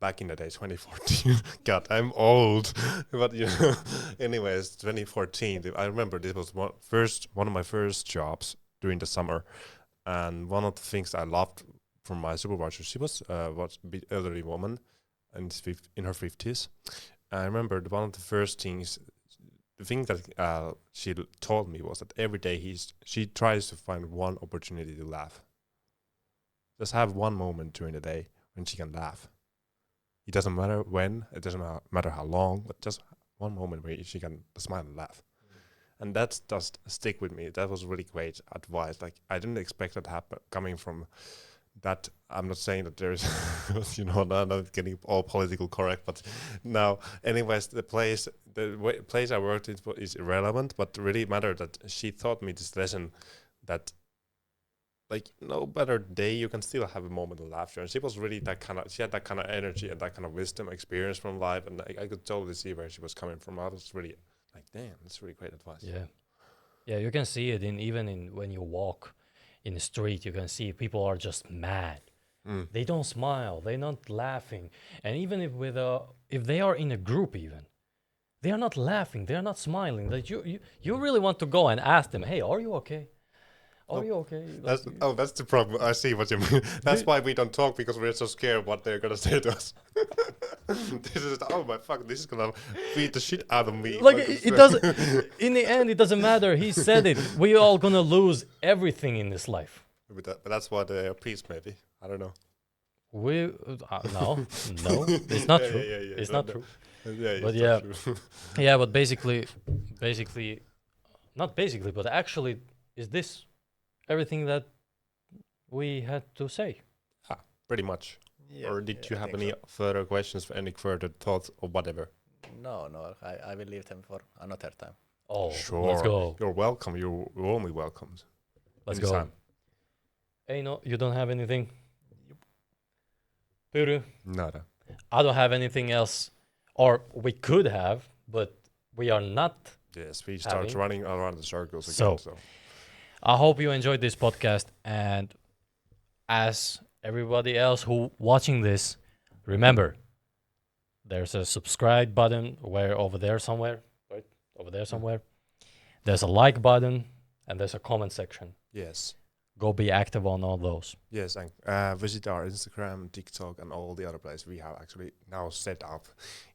Back in the day, 2014. God, I'm old. But you know, anyways, 2014. I remember this was one of my first jobs during the summer, and one of the things I loved from my supervisor, she was a bit elderly woman, and in her 50s. I remember one of the first things, the thing that she told me was that every day she tries to find one opportunity to laugh. Just have one moment during the day when she can laugh. It doesn't matter when, it doesn't matter how long, but just one moment where she can smile and laugh. And that does stick with me. That was really great advice. Like, I didn't expect that happen coming from that. I'm not saying that there's, you know, not getting all political correct, but now, anyways, the place I worked in is irrelevant, but really mattered that she taught me this lesson that, like, no better day, you can still have a moment of laughter. And she was really she had that kind of energy and that kind of wisdom, experience from life. And I could totally see where she was coming from. I was really like, damn, that's really great advice. Yeah. Yeah, you can see it even in when you walk in the street, you can see people are just mad. They don't smile, they're not laughing. And even if they are in a group even, they are not laughing, they are not smiling. That you really want to go and ask them, hey, are you okay? Are you okay? That's the problem. I see what you mean. That's why we don't talk, because we're so scared what they're gonna say to us. This is this is gonna beat the shit out of me. Like it doesn't. In the end, it doesn't matter. He said it. We all gonna lose everything in this life. But that's why they are peace, maybe. I don't know. No, it's not true. Yeah, It's not true. Yeah, But it's yeah. not true. Yeah, but basically, not basically, but actually, is this everything that we had to say? Pretty much. Yeah, Or did you I have think any so. further questions, any further thoughts, or whatever? No, I will leave them for another time. Oh, Sure. let's go. You're welcome. You're warmly welcomed. Let's go. Anytime. Eino, you don't have anything? Puru, Nada. I don't have anything else. Or we could have, but we are not. Yes, we start Having. running around the circles So- again. So, I hope you enjoyed this podcast, and as everybody else who watching this, remember, there's a subscribe button over there somewhere, right? Over there somewhere. There's a like button, and there's a comment section. yes. Go be active on all those. Yes, and visit our Instagram, TikTok, and all the other places we have actually now set up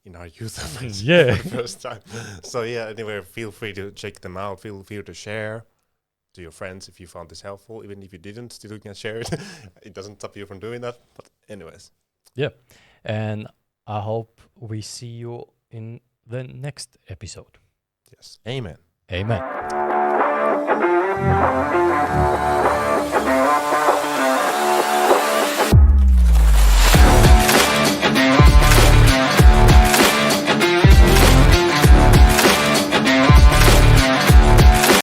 in our user base Yeah. for the first time. So yeah, anyway, feel free to check them out. Feel free to share to your friends if you found this helpful. Even if you didn't, still you can share it. It doesn't stop you from doing that. But anyways, And I hope we see you in the next episode. yes, amen. Amen.